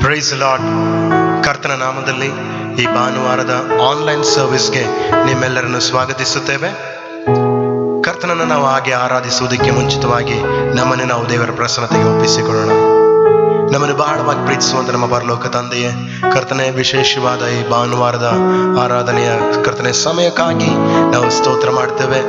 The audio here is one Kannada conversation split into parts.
Price lord. ಕರ್ತನ ನಾಮದಲ್ಲಿ ಈ ಭಾನುವಾರದ ಆನ್ಲೈನ್ ಸರ್ವಿಸ್ಗೆ ನಿಮ್ಮೆಲ್ಲರನ್ನು ಸ್ವಾಗತಿಸುತ್ತೇವೆ. ಕರ್ತನನ್ನು ನಾವು ಹಾಗೆ ಆರಾಧಿಸುವುದಕ್ಕೆ ಮುಂಚಿತವಾಗಿ ನಮ್ಮನ್ನು ನಾವು ದೇವರ ಪ್ರಸನ್ನತೆಗೆ ಒಪ್ಪಿಸಿಕೊಳ್ಳೋಣ. ನಮ್ಮನ್ನು ಬಹಳವಾಗಿ ಪ್ರೀತಿಸುವಂತ ನಮ್ಮ ಪರಲೋಕ ತಂದೆಯೇ, ಕರ್ತನೆ, ವಿಶೇಷವಾದ ಈ ಭಾನುವಾರದ ಆರಾಧನೆಯ ಕರ್ತನೆ ಸಮಯಕ್ಕಾಗಿ ನಾವು ಸ್ತೋತ್ರ ಮಾಡ್ತೇವೆ.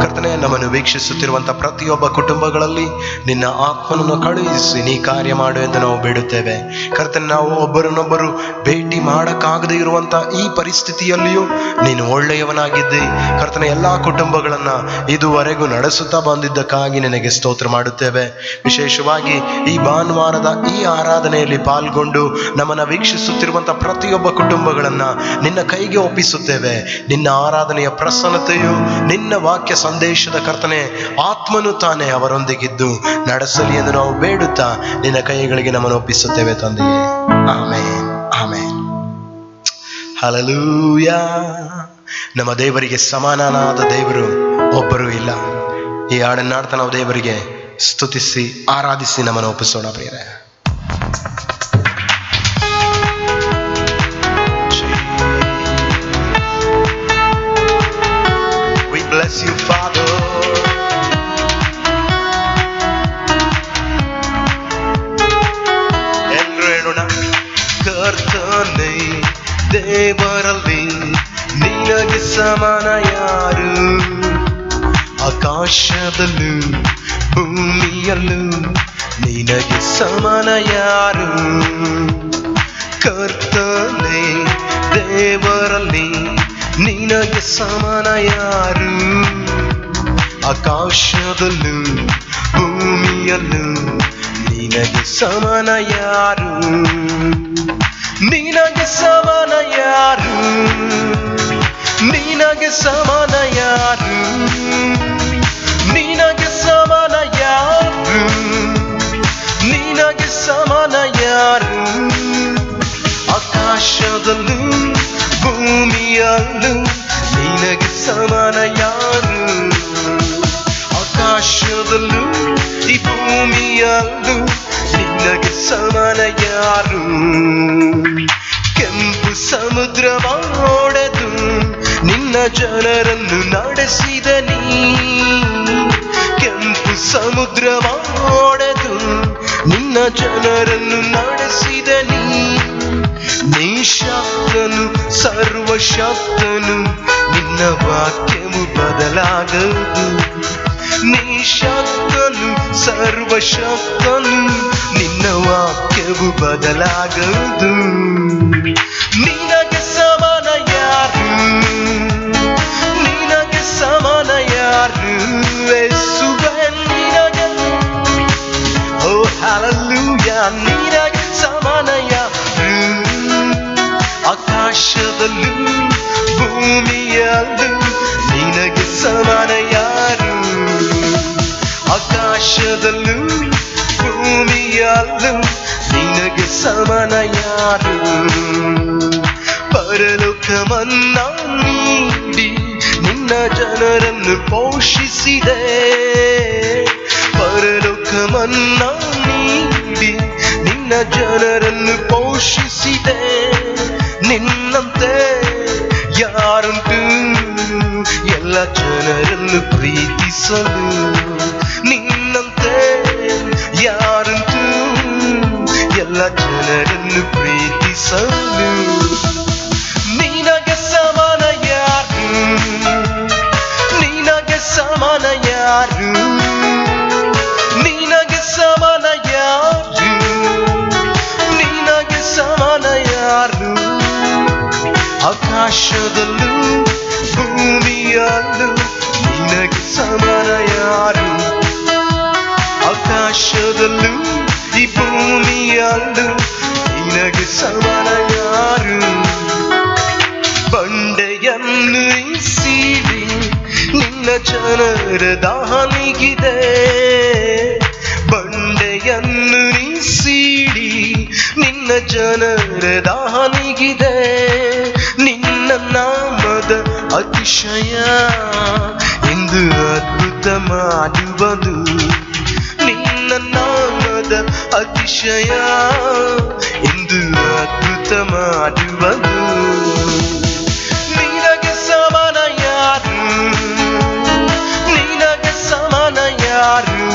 ಕರ್ತನೆ, ನಮ್ಮನ್ನು ವೀಕ್ಷಿಸುತ್ತಿರುವಂಥ ಪ್ರತಿಯೊಬ್ಬ ಕುಟುಂಬಗಳಲ್ಲಿ ನಿನ್ನ ಆತ್ಮನನ್ನು ಕಳುಹಿಸಿ ನೀ ಕಾರ್ಯ ಮಾಡು ಎಂದು ನಾವು ಬೇಡುತ್ತೇವೆ. ಕರ್ತನೆ, ನಾವು ಒಬ್ಬರನ್ನೊಬ್ಬರು ಭೇಟಿ ಮಾಡೋಕ್ಕಾಗದೇ ಇರುವಂಥ ಈ ಪರಿಸ್ಥಿತಿಯಲ್ಲಿಯೂ ನೀನು ಒಳ್ಳೆಯವನಾಗಿದ್ದೆ. ಕರ್ತನೆ, ಎಲ್ಲ ಕುಟುಂಬಗಳನ್ನು ಇದುವರೆಗೂ ನಡೆಸುತ್ತಾ ಬಂದಿದ್ದಕ್ಕಾಗಿ ನಿನಗೆ ಸ್ತೋತ್ರ ಮಾಡುತ್ತೇವೆ. ವಿಶೇಷವಾಗಿ ಈ ಭಾನುವಾರದ ಈ ಆರಾಧನೆಯಲ್ಲಿ ಪಾಲ್ಗೊಂಡು ನಮ್ಮನ್ನು ವೀಕ್ಷಿಸುತ್ತಿರುವಂಥ ಪ್ರತಿಯೊಬ್ಬ ಕುಟುಂಬಗಳನ್ನು ನಿನ್ನ ಕೈಗೆ ಒಪ್ಪಿಸುತ್ತೇವೆ. ನಿನ್ನ ಆರಾಧನೆಯ ಪ್ರಸನ್ನತೆಯು ನಿನ್ನ ವಾಕ್ಯ ಸಂದೇಶದ ಕರ್ತನೆ ಆತ್ಮನು ತಾನೇ ಅವರೊಂದಿಗಿದ್ದು ನಡೆಸಲಿ ಎಂದು ನಾವು ಬೇಡುತ್ತಾ ನಿನ್ನ ಕೈಗಳಿಗೆ ನಮ್ಮನ್ನು ಒಪ್ಪಿಸುತ್ತೇವೆ ತಂದೆಯೇ. Amen, amen, hallelujah. ನಮ್ಮ ದೇವರಿಗೆ ಸಮಾನನಾದ ದೇವರು ಒಬ್ಬರೂ ಇಲ್ಲ. ಈ ಹಾಡನ್ನಾಡ್ತಾ ನಾವು ದೇವರಿಗೆ ಸ್ತುತಿಸಿ ಆರಾಧಿಸಿ ನಮ್ಮನ್ನು ಒಪ್ಪಿಸೋಣ ಪ್ರಿಯರೇ. We bless you, Father. ಎಲ್ಲರೂ ಹೇಳೋಣ. ಕರ್ತನೇ, ದೇವರಲ್ಲಿ ನಿನಗೆ ಸಮಾನ ಯಾರು? ಆಕಾಶದಲ್ಲೂ ಭೂಮಿಯಲ್ಲೂ ನಿನಗೆ ಸಮಾನ ಯಾರು? ಕರ್ತನೇ, ದೇವರಲ್ಲಿ ನಿನಗೆ ಸಮಾನ ಯಾರು? ಆಕಾಶದಲ್ಲೂ ಭೂಮಿಯಲ್ಲೂ ನಿನಗೆ ಸಮಾನ ಯಾರು? ನಿನಗೆ ಸಮಾನ ಯಾರು? ನಿನಗೆ ಸಮಾನ ಯಾರು? ನಿನಗೆ ಸಮಾನ ಯಾರು? ನಿನಗೆ ಸಮಾನ ಯಾರು? ಆಕಾಶದಲ್ಲೂ ಭೂಮಿಯಲ್ಲೂ ನಿನಗೆ ಸಮಾನ ಯಾರು? ಆಕಾಶದಲ್ಲೂ ಈ ಭೂಮಿಯಲ್ಲೂ ನಿನಗೆ ಸಮಾನ ಯಾರು? ಕೆಂಪು ಸಮುದ್ರವ ಒಡೆದು ನಿನ್ನ ಜನರನ್ನು ನಡೆಸಿದ ನೀ. ಕೆಂಪು ಸಮುದ್ರವ ಒಡೆದು ನಿನ್ನ ಜನರನ್ನು ನಡೆಸಿದ ನೀ. ನೀ ಶಕ್ತನು, ಸರ್ವಶಕ್ತನು, ನಿನ್ನ ವಾಕ್ಯವು ಬದಲಾಗದು. ನೀ ಶಕ್ತನು, ಸರ್ವಶಕ್ತನು, ನಿನ್ನ ವಾಕ್ಯವು ಬದಲಾಗದು. ನಿನಗೆ ಸಮಾನ ಯಾರು? ನಿನಗೆ ಸಮಾನ ಯಾರು? ಯೇಸುವೇ, ನಿನಗೆ ಓ ಹಲ್ಲೆಲೂಯಾ, ನಿನಗೆ ಸಮಾನ ಯಾರು? ಆಕಾಶದಲ್ಲೂ ಭೂಮಿಯಲ್ಲೂ ನಿನಗೆ ಸಮಾನ ಯಾರು? ಆಕಾಶದಲ್ಲೂ ಭೂಮಿಯಲ್ಲೂ ನಿನಗೆ ಸಮಾನ ಯಾರು? ಪರಲೋಕವನ್ನ ನೀಡಿ ನಿನ್ನ ಜನರನ್ನು ಪೋಷಿಸಿದೆ. ಪರಲೋಕವನ್ನ ನೀಡಿ ನಿನ್ನ ಜನರನ್ನು ಪೋಷಿಸಿದೆ. ನಿನ್ನಂತೆ ಯಾರುಂಟು ಎಲ್ಲ ಜನರನ್ನು ಪ್ರೀತಿಸಲು? ನಿನ್ನಂತೆ ಯಾರುಂಟು ಎಲ್ಲ ಜನರನ್ನು ಪ್ರೀತಿಸಲು? ನಿನಗೆ ಸಮಾನ ಯಾರು? ನಿನಗೆ ಸಮಾನ ಯಾರು? ನಿನಗೆ ಸಮಾನ ಯಾರು? ನಿನಗೆ ಸಮಾನ ಯಾರು? ಆಕಾಶದಲ್ಲೂ ಭೂಮಿಯಲ್ಲೂ ನಿನಗೆ ಸಮಾನ ಯಾರು? ಆಕಾಶದಲ್ಲೂ ಈ ಭೂಮಿಯಲ್ಲೂ ನಿನಗೆ ಸಮಾನ ಯಾರು? ಬಂಡೆಯನ್ನು ಇಸಿರಿ ನಿನ್ನ ಜನರ ದಾಹನಿಗಿದೆ. ಬಂಡೆಯನ್ನು ಇಸಿರಿ ನಿನ್ನ ಜನರ ದಾಹನಿಗಿದೆ. ನಿನ್ನ ನಾಮದ ಅತಿಶಯ ಎಂದು ಅದ್ಭುತ ಮಾಡುವುದು. ನಿನ್ನ ನಾಮದ ಇಲ್ಲದ ಅತಿಶಯ ಇಂದು ಅದ್ಭುತ ಮಾಡುವನು. ನಿನಗೆ ಸಮಾನ ಯಾರು, ನಿನಗೆ ಸಮಾನ ಯಾರು,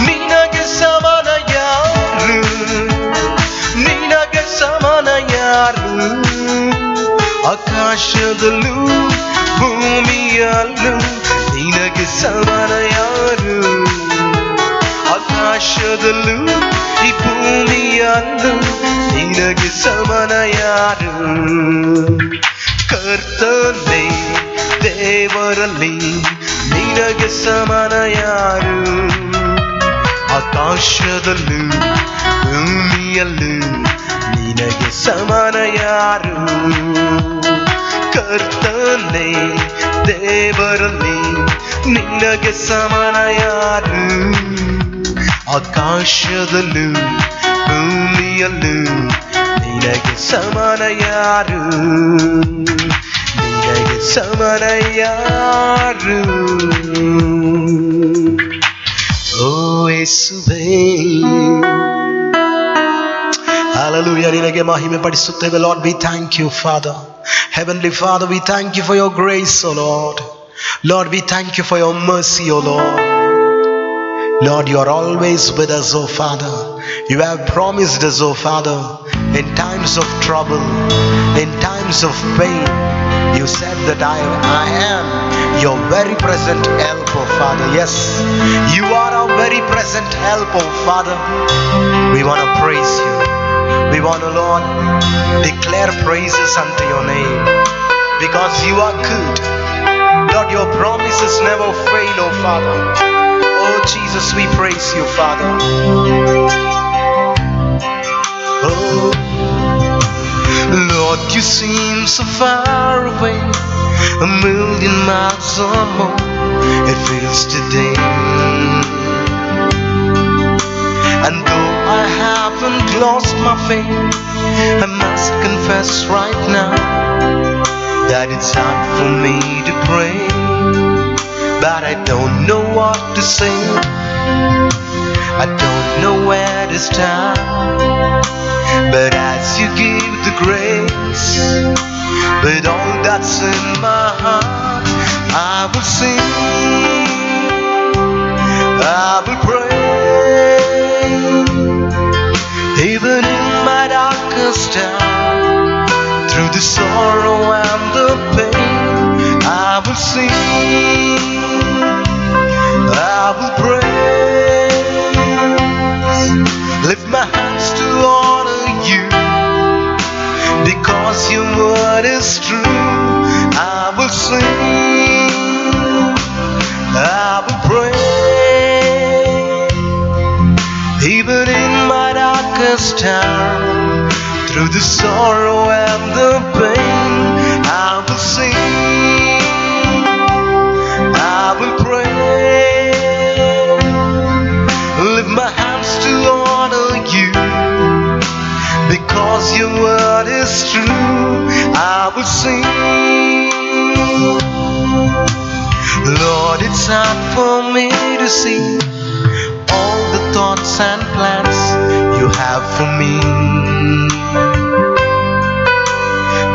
ನಿನಗೆ ಸಮಾನ ಯಾರು, ನಿನಗೆ ಸಮಾನ ಯಾರು. ಆಕಾಶದಲ್ಲೂ ಭೂಮಿಯಲ್ಲೂ ನಿನಗೆ ಸಮಾನ ಯಾರು. ಆಕಾಶದಲ್ಲೂ ಈ ಭೂಮಿಯಲ್ಲೂ ನಿನಗೆ ಸಮಾನ ಯಾರು. ಕರ್ತನೇ ದೇವರಲ್ಲಿ ನಿನಗೆ ಸಮಾನ ಯಾರು. ಆಕಾಶದಲ್ಲೂ ಭೂಮಿಯಲ್ಲೂ ನಿನಗೆ ಸಮಾನ ಯಾರು. ಕರ್ತನೇ ದೇವರಲ್ಲಿ ನಿನಗೆ ಸಮಾನ ಯಾರು. ಆಕಾಶದಲ್ಲೂ ಭೂಮಿಯಲ್ಲೂ ನಿನಗೆ ಸಮಾನ ಯಾರು. ನಿನಗೆ ಸಮಾನ ಯಾರು. ಓ ಯೇಸುವೇ, Hallelujah. ನಿನಗೆ ಮಹಿಮೆ ಪಡಿಸುತ್ತೇವೆ. Lord, we thank you, Father. Heavenly Father, we thank you for your grace, O Lord. Lord, we thank you for your mercy, O Lord. Lord, you are always with us, O Father. You have promised us, O Father, in times of trouble, in times of pain. You said that I am your very present help, O Father. Yes, you are our very present help, O Father. We want to praise you. We want to, Lord, declare praises unto your name, because you are good. Lord, your promises never fail, oh Father. Oh Jesus, we praise you, Father. Oh Lord, you seem so far away, 1,000,000 miles or more it feels today. And though I haven't lost my faith, I must confess right now that it's hard for me to pray, but I don't know what to say. I don't know where to start, but as you give the grace, with all that's in my heart, I will sing, I will pray. Even in my darkest hour, through the sorrow and the pain, I will sing, I will praise. Lift my hands to honor you, because your word is true. I will sing, I will praise. Even in my darkest hour, through the sorrow and the pain, I will sing, I will pray. Lift my hands to honor you, because your word is true. I will sing. Lord, it's hard for me to see all the thoughts and plans you have for me,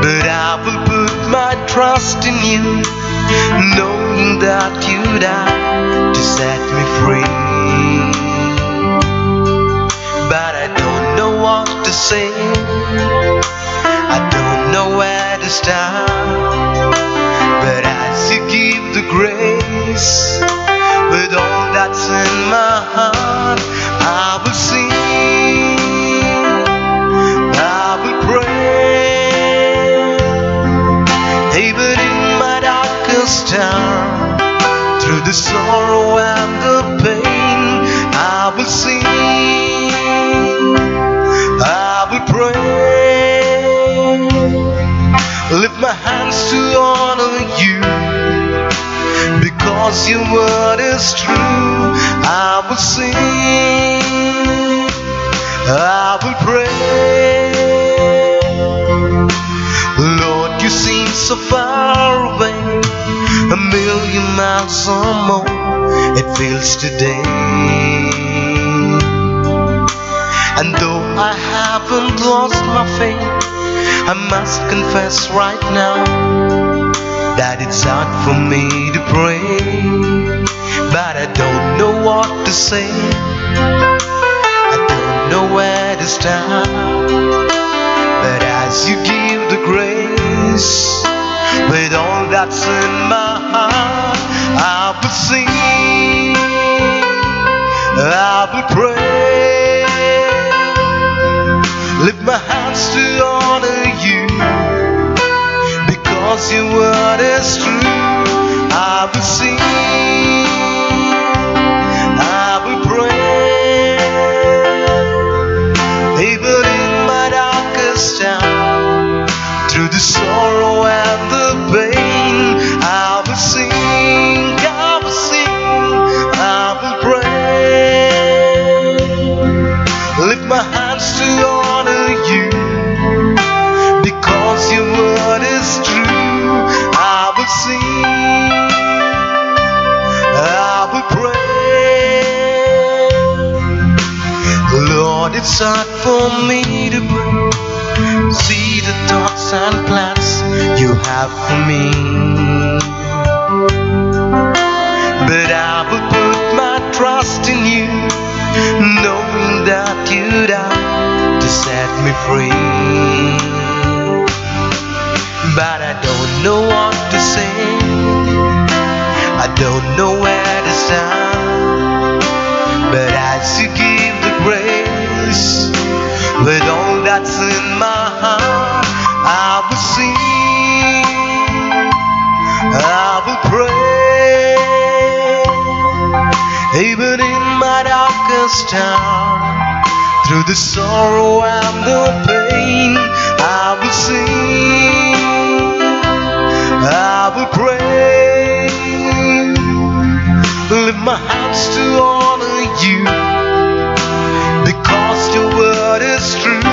but I will put my trust in you, knowing that you died to set me free. But I don't know what to say, I don't know where to start, but as you give the grace, with all that's in my heart, I will sing, I will pray. Even in my darkest hour, through the sorrow and the pain, I will sing, I will pray. Lift my hands to honor you, because your word is true. I will sing, I will pray. Lord, you seem so far away, 1,000,000 miles or more it feels today. And though I haven't lost my faith, I must confess right now that it's hard for me to pray, but I don't know what to say, I don't know where to start. But as you give the grace, with all that's in my heart, I will sing, I will pray, lift my hands to honor you, because your word is true. I will sing, I will pray, even in my darkest hour, through the sorrow and the pain, I will sing, I will sing, I will pray, lift my hands to honor you, because your word is true. I will sing, I will pray. Lord, it's hard for me to see the thoughts and plans you have for me, but I will put my trust in you, knowing that you died to set me free. But I don't know what to say, I don't know where to start. But as you give the grace, with all that's in my heart, I will sing, I will pray, even in my darkest hour, through the sorrow and the pain, I will sing, I will pray, lift my hands to honor you, because your word is true.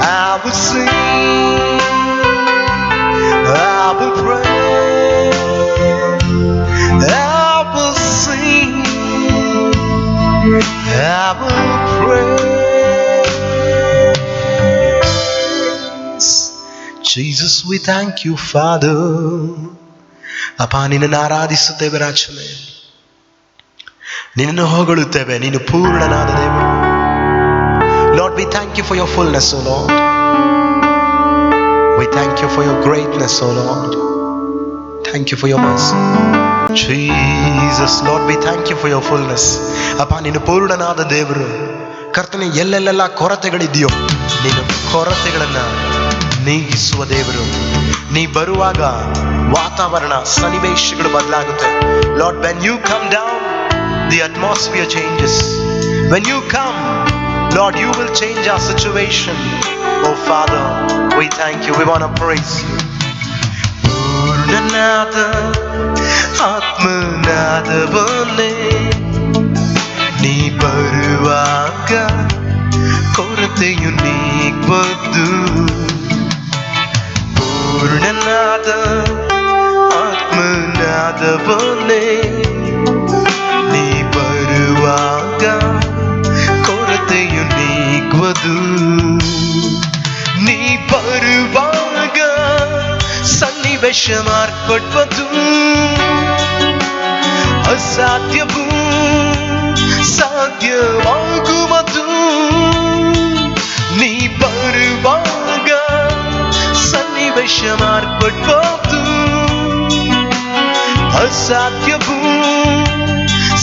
I will sing, I will pray, I will sing, I will praise. Jesus, we thank you, Father. ಅಪ್ಪ, ನಿನ್ನನ್ನು ಆರಾಧಿಸುತ್ತೇವೆ ರಾಜನೇ, ನಿನ್ನನ್ನು ಹೊಗಳುತ್ತೇವೆ, ನೀನು ಪೂರ್ಣನಾದ ದೇವರು. Lord, we thank you for your fullness, O Lord. We thank you for your greatness, O Lord. Thank you for your mercy. Jesus, Lord, we thank you for your fullness. ಅಪ್ಪ, ನೀನು ಪೂರ್ಣನಾದ ದೇವರು. ಕರ್ತನೆ, ಎಲ್ಲೆಲ್ಲೆಲ್ಲ ಕೊರತೆಗಳಿದೆಯೋ ನೀನು ಕೊರತೆಗಳನ್ನ ನೀಗಿಸುವ ದೇವರು. ನೀ ಬರುವಾಗ ವಾತಾವರಣ ಸನ್ನಿವೇಶಗಳು ಬದಲಾಗುತ್ತೆ. Lord, when you come down, the atmosphere changes. When you come, Lord, you will change our situation. Oh Father, we thank you. We want to praise you. ಪೂರ್ಣನಾದ ಆತ್ಮನಾದವನೇ, ನೀ ಬರುವಾಗ ಕೊರತೆಯು ನೀಗುವುದು. ಪೂರ್ಣನಾದ ಆತ್ಮನಾದವನೇ, ನೀ ಬರುವಾಗ ಕೊರತೆಯು ನೀಗುವುದು. ನೀ ಬರುವಾಗ ಸನ್ನಿವೇಶ ಮಾರ್ಪಡುವುದು. ಅಸಾಧ್ಯವೂ ಸಾಧ್ಯವಾಗುವುದು. ನೀ ಬರುವಾಗ ಸನ್ನಿವೇಶ ಮಾರ್ಪಡುವುದು. ಅಸಾಧ್ಯವೂ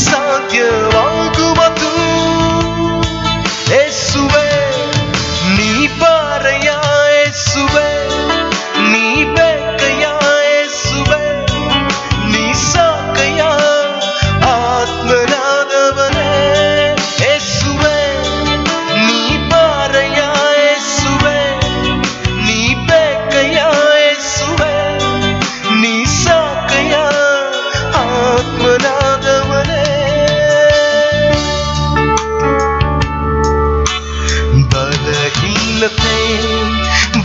ಸಾಧ್ಯವಾಗುವುದು. ಯೇಸುವೇ, ನೀ ಬಾರಯ್ಯ, ಯೇಸುವೇ, ನೀ ಬೇಕಯ್ಯ, ಯೇಸುವೇ, ನೀ ಸಾಕಯ್ಯ, ಆತ್ಮನಾದವನೇ. ಯೇಸುವೇ, ನೀ ಬಾರಯ್ಯ, ಯೇಸುವೇ, ನೀ ಬೇಕಯ್ಯ, ಯೇಸುವೇ, ನೀ ಸಾಕಯ್ಯ, ಆತ್ಮನಾದವನೇ. ಬಲಹೀನತೆ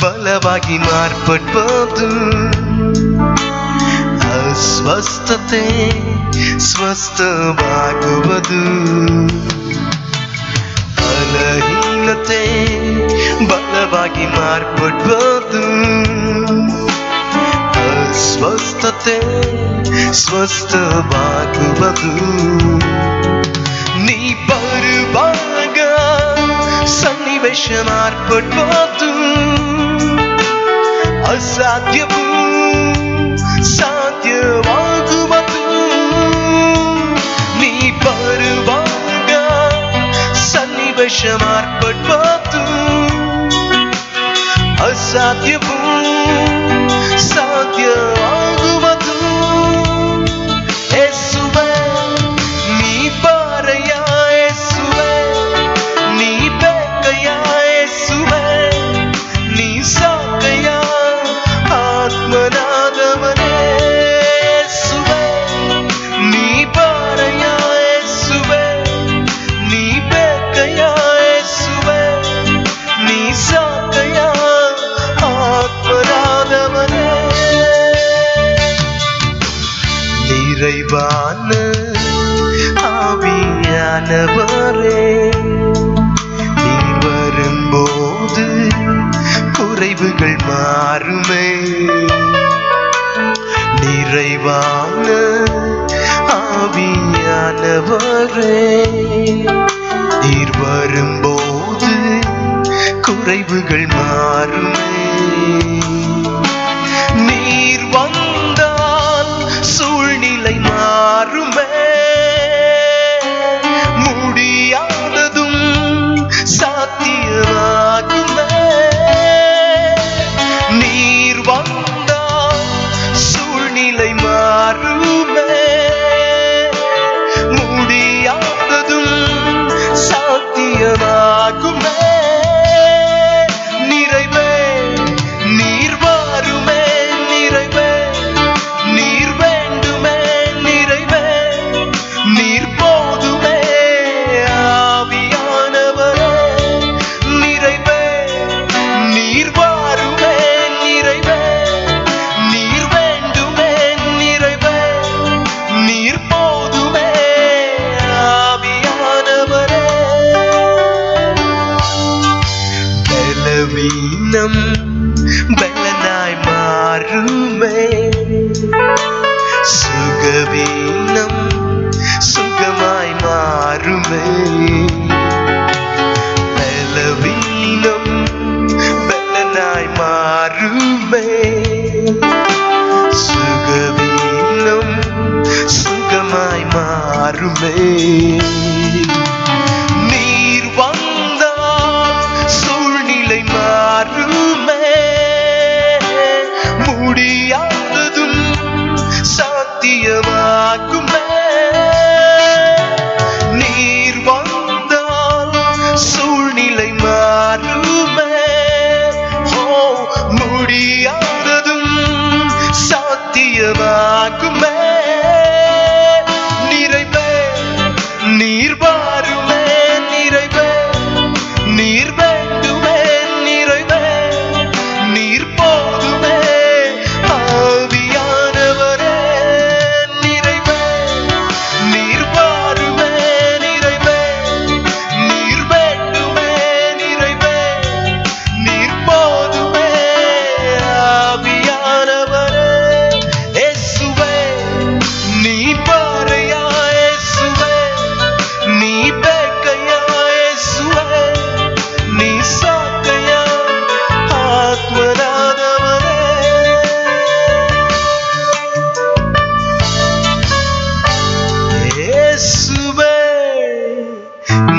ಬಲವಾಗಿ ಮಾರ್ಪಡುವುದು. ಅಸ್ವಸ್ಥತೆ ಸ್ವಸ್ಥವಾಗುವುದು. ಬಲಹೀನ ಖಿನ್ನತೆ ಬಲವಾಗಿ ಮಾರ್ಪಡ್ಬೋದು. ಅಸ್ವಸ್ಥತೆ ಸ್ವಸ್ಥವಾಗುವುದು. ನೀ ಬರುವಾಗ ಸನ್ನಿವೇಶ ಮಾರ್ಪಡ್ಬೋದು. ಅಸಾಧ್ಯವೂ ಸಾಧ್ಯವಾಗುವುದು. ನೀ ಬರುವಾಗ ಸನ್ನಿವೇಶ ಮಾರ್ಪಡ್ಬೋದು. ಅಸಾಧ್ಯವೂ ಸಾಧ್ಯವಾಗುವುದು. ಯೇಸುವೇ ನೀ ಬಾರಯ್ಯ, ಯೇಸುವೇ ನೀ ಬೇಕಯ್ಯ, ಯೇಸುವೇ ನೀ ಸಾಕಯ್ಯ ಆತ್ಮನಾದವನೇ. ಯೇಸುವೇ ನೀ ಬಾರಯ್ಯ, ಯೇಸುವೇ ನೀ ಬೇಕಯ್ಯ, ಯೇಸುವೇ ನೀ ಸಾಕಯ್ಯ ஆத்மராதவனே. நிறைவான ஆவியானவரே, நீர் வரும்போது குறைவுகள் மாறுமே. நிறைவான ஆவியானவரே, நீர் வரும்போது குறைவுகள் மாறுமே. நீர் வந்தால் சூழ்நிலை மாறுமே. முடியாததும் சாத்தியமாகுமே. நீர் வந்தால் சூழ்நிலை மாறுமே. முடியாததும் சாத்தியமாகுமே. பலவீனம் பலனாய் மாறுமே. சுகவீனம் சுகமாய் மாறுமே. பலவீனம் பலனாய் மாறுமே. சுகவீனம் சுகமாய் மாறுமே. நீர் வந்தால் சூழ்நிலை மாறுமே. முடியாததும் சாத்தியமாகுமே. நீர் வந்தால் சூழ்நிலை மாறுமே. முடியாததும் சாத்தியமாகுமே. நிறைவே நீர் வாருமே. நிறைவே நீர் வேண்டுமே. நிறைவே நீர் போதுமே. ஆவியானவரே நிறைவே நீர் வாருமே. நிறைவே நீர் வேண்டுமே. நிறைவே நீர் போதுமே. ஆவியானவரே இயேசுவே நீ பாரையா, இயேசுவே நீ பேக்கையா, இயேசுவே நீ சாக்கையா ஆத்மநாதவரே. இயேசுவே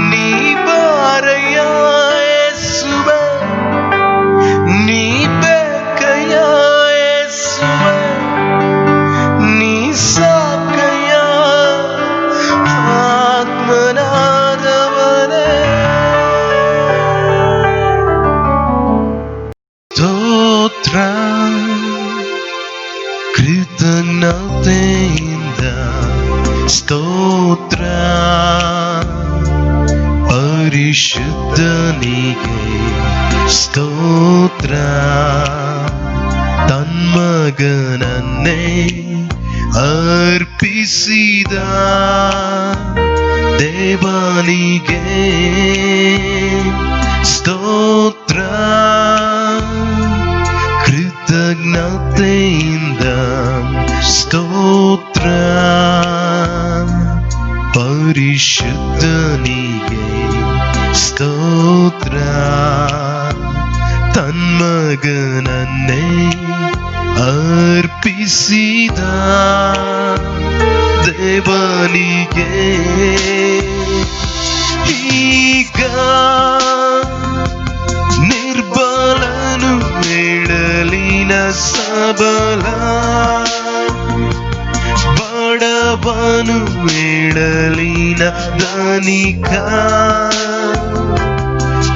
நீ பாரையா, இயேசுவே நீ பேக்கையா, இயேசுவே நீ சாக்கையா ஆத்மநாதவரே. ಸ್ತೋತ್ರ ಕೃತಜ್ಞತೆಯಿಂದ ಸ್ತೋತ್ರ ಪರಿಶುದ್ಧನಿಗೆ ಸ್ತೋತ್ರ ತನ್ಮಗನನ್ನೇ ಅರ್ಪಿಸಿದ ದೇವನಿಗೆ ಸ್ತೋತ್ರ ಕೃತಜ್ಞತೆಯಿಂದ ಸ್ತೋತ್ರ ಪರಿಶುದ್ಧನಿಗೆ ಸ್ತೋತ್ರ ತನ್ಮಗನನ್ನೇ ಅರ್ಪಿಸಿದ ದೇವನಿಗೆ ಈಗ ನಿರ್ಬಲನು ಹೇಳಲಿನ ಸಬಲ ಬಡವನು ಹೇಳಲಿನ ಧನಿಕ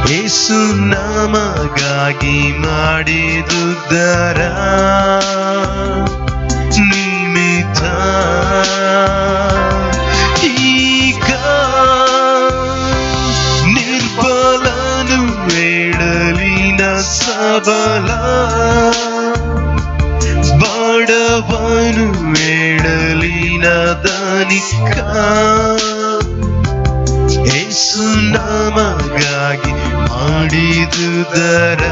ಯೇಸು ನಮಗಾಗಿ ಮಾಡಿದುದರ ನಿಮಿತ್ತ ಈಗ ನಿರ್ಬಲನು ಹೇಳಲಿನ ಸಬಲ ಬಡವನು ಹೇಳಲಿನ ಧನಿಕ ಯೇಸು ನಮಗಾಗಿ ಮಾಡಿದುದರ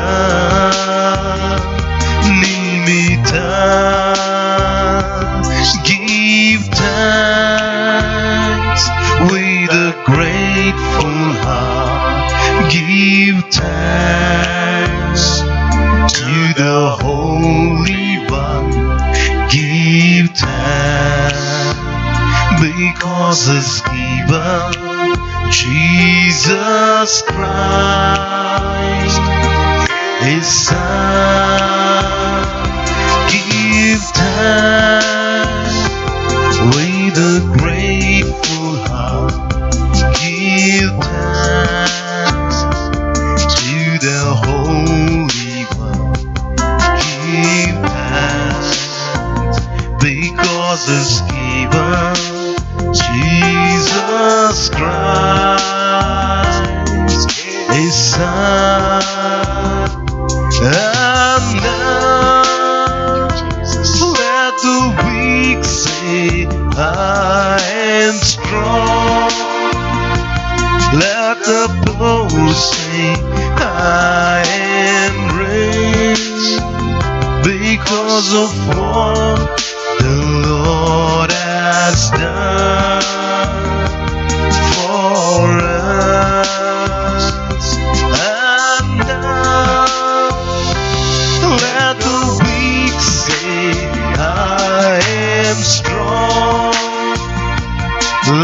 ನಿಮಿತ್ತ give thanks with a grateful heart, give thanks to the Holy One, give thanks because His given Jesus Christ, His Son. Give thanks with a grateful heart. Give thanks to the Holy One. Give thanks because His given Jesus Christ, His Son. And now let the weak say, I am strong. Let the poor say, I am rich because of what the Lord has done for us. And now let the weak say, I am strong.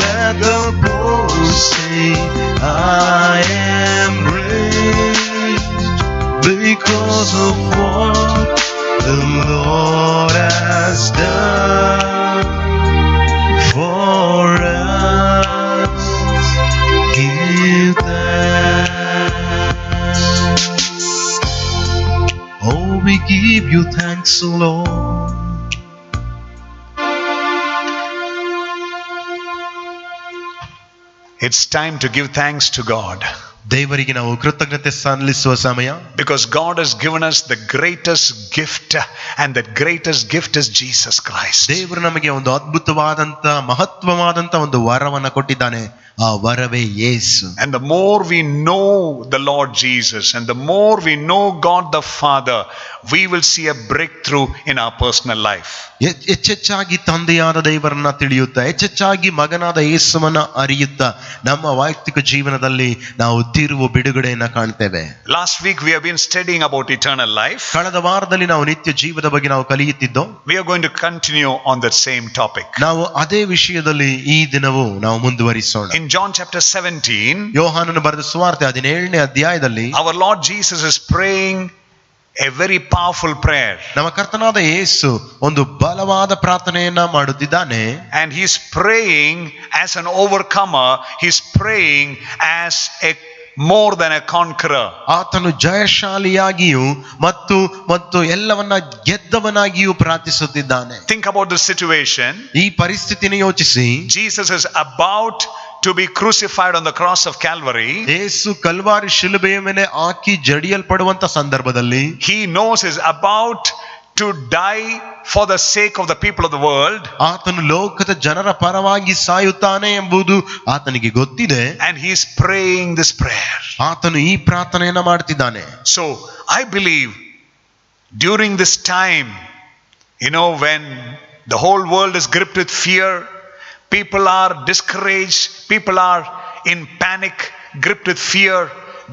Let the poor say, I am rich because of what the Lord has done for us. Give thanks. Oh, we give you thanks, O Lord. It's time to give thanks to God. ದೇವರಿಗೆ ನಾವು ಕೃತಜ್ಞತೆ ಸಲ್ಲಿಸುವ ಸಮಯ. Because God has given us the greatest gift, and that greatest gift is Jesus Christ. ದೇವರು ನಮಗೆ ಒಂದು ಅದ್ಭುತವಾದಂತ ಮಹತ್ವವಾದಂತ ಒಂದು ವರವನ್ನ ಕೊಟ್ಟಿದ್ದಾನೆ. ಆ ವರವೇ ಯೇಸು. And the more we know the Lord Jesus, and the more we know God the Father, we will see a breakthrough in our personal life. ಹೆಚ್ಚೆಚ್ಚಾಗಿ ತಂದೆಯಾದ ದೇವರನ್ನ ತಿಳಿಯುತ್ತಾ, ಹೆಚ್ಚೆಚ್ಚಾಗಿ ಮಗನಾದ ಯೇಸುವನ್ನ ಅರಿಯುತ್ತಾ, ನಮ್ಮ ವೈಯಕ್ತಿಕ ಜೀವನದಲ್ಲಿ ನಾವು ತಿರುವು ಬಿಡುಗಡೆಯನ್ನ ಕಾಣ್ತೇವೆ. Last week we have been studying about eternal life. ಕಳೆದ ವಾರದಲ್ಲಿ ನಾವು ನಿತ್ಯ ಜೀವದ ಬಗ್ಗೆ ನಾವು ಕಲಿಯುತ್ತಿದ್ದೋ. We are going to continue on that same topic. ನಾವು ಅದೇ ವಿಷಯದಲ್ಲಿ ಈ ದಿನವೂ ನಾವು ಮುಂದುವರಿಸೋಣ. In John chapter 17, ಯೋಹಾನನು ಬರೆದ ಸುವಾರ್ತೆ 17ನೇ ಅಧ್ಯಾಯದಲ್ಲಿ our Lord Jesus is praying a very powerful prayer. ನಮ್ಮ ಕರ್ತನಾದ ಯೇಸು ಒಂದು ಬಲವಾದ ಪ್ರಾರ್ಥನೆಯನ್ನ ಮಾಡುತ್ತಿದ್ದಾನೆ. And he's praying as an overcomer. He's praying as a more than a conqueror. ಆತನು ಜಯಶಾಲಿಯಾಗಿಯೂ ಮತ್ತು ಎಲ್ಲವನ್ನ ಗೆದ್ದವನಾಗಿಯೂ ಪ್ರಾರ್ಥಿಸುತ್ತಿದ್ದಾನೆ. Think about the situation. ಈ ಪರಿಸ್ಥಿತಿಯನ್ನು ಯೋಚಿಸಿ. Jesus is about to be crucified on the cross of Calvary. Yesu Calvary ಶಿಲುಬೆಯ ಮೇಲೆ ಹಾಕಿ ಜಡಿಯಲ್ಪಡುವಂತ ಸಂದರ್ಭದಲ್ಲಿ he knows is about to die for the sake of the people of the world. ಆತನು ಲೋಕದ ಜನರ ಪರವಾಗಿ ಸಾಯುತ್ತಾನೆ ಎಂಬುದು ಆತನಿಗೆ ಗೊತ್ತಿದೆ. And he is praying this prayer. ಆತನು ಈ ಪ್ರಾರ್ಥನೆಯನ್ನ ಮಾಡ್ತಿದ್ದಾನೆ. So I believe during this time, when the whole world is gripped with fear, people are discouraged, people are in panic, gripped with fear,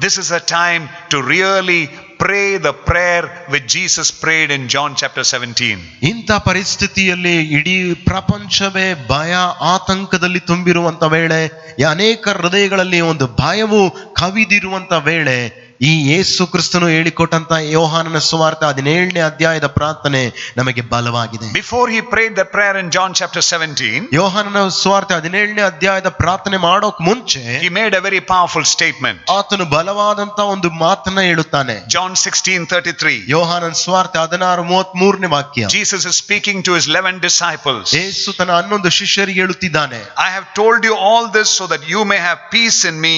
this is a time to really pray the prayer which Jesus prayed in John chapter 17. ಇಂಥ ಪರಿಸ್ಥಿತಿಯಲ್ಲಿ ಇಡೀ ಪ್ರಪಂಚವೇ ಭಯ ಆತಂಕದಲ್ಲಿ ತುಂಬಿರುವಂತ ವೇಳೆ, ಅನೇಕ ಹೃದಯಗಳಲ್ಲಿ ಒಂದು ಭಯವು ಕವಿದಿರುವಂತ ವೇಳೆ, ಈ ಯೇಸು ಕ್ರಿಸ್ತನು ಹೇಳಿಕೊಟ್ಟಂತ ಯೋಹಾನನ ಸುವಾರ್ತೆ 17ನೇ ಅಧ್ಯಾಯದ ಪ್ರಾರ್ಥನೆ ನಮಗೆ ಬಲವಾಗಿದೆ. Before he prayed the prayer in John chapter 17, ಯೋಹಾನನ ಸುವಾರ್ತೆ 17ನೇ ಅಧ್ಯಾಯದ ಪ್ರಾರ್ಥನೆ ಮಾಡೋಕ್ ಮುಂಚೆ he made a very powerful statement. ಆತನು ಬಲವಾದಂತ ಒಂದು ಮಾತನ್ನ ಹೇಳುತ್ತಾನೆ. John 16:33. ಯೋಹಾನನ ಸುವಾರ್ತೆ 16:33ನೇ ವಾಕ್ಯ. Jesus is speaking to his 11 disciples. ಯೇಸು ತನ್ನ 11 ಶಿಷ್ಯರಿಗೆ ಹೇಳುತ್ತಿದ್ದಾನೆ. I have told you all this so that you may have peace in me.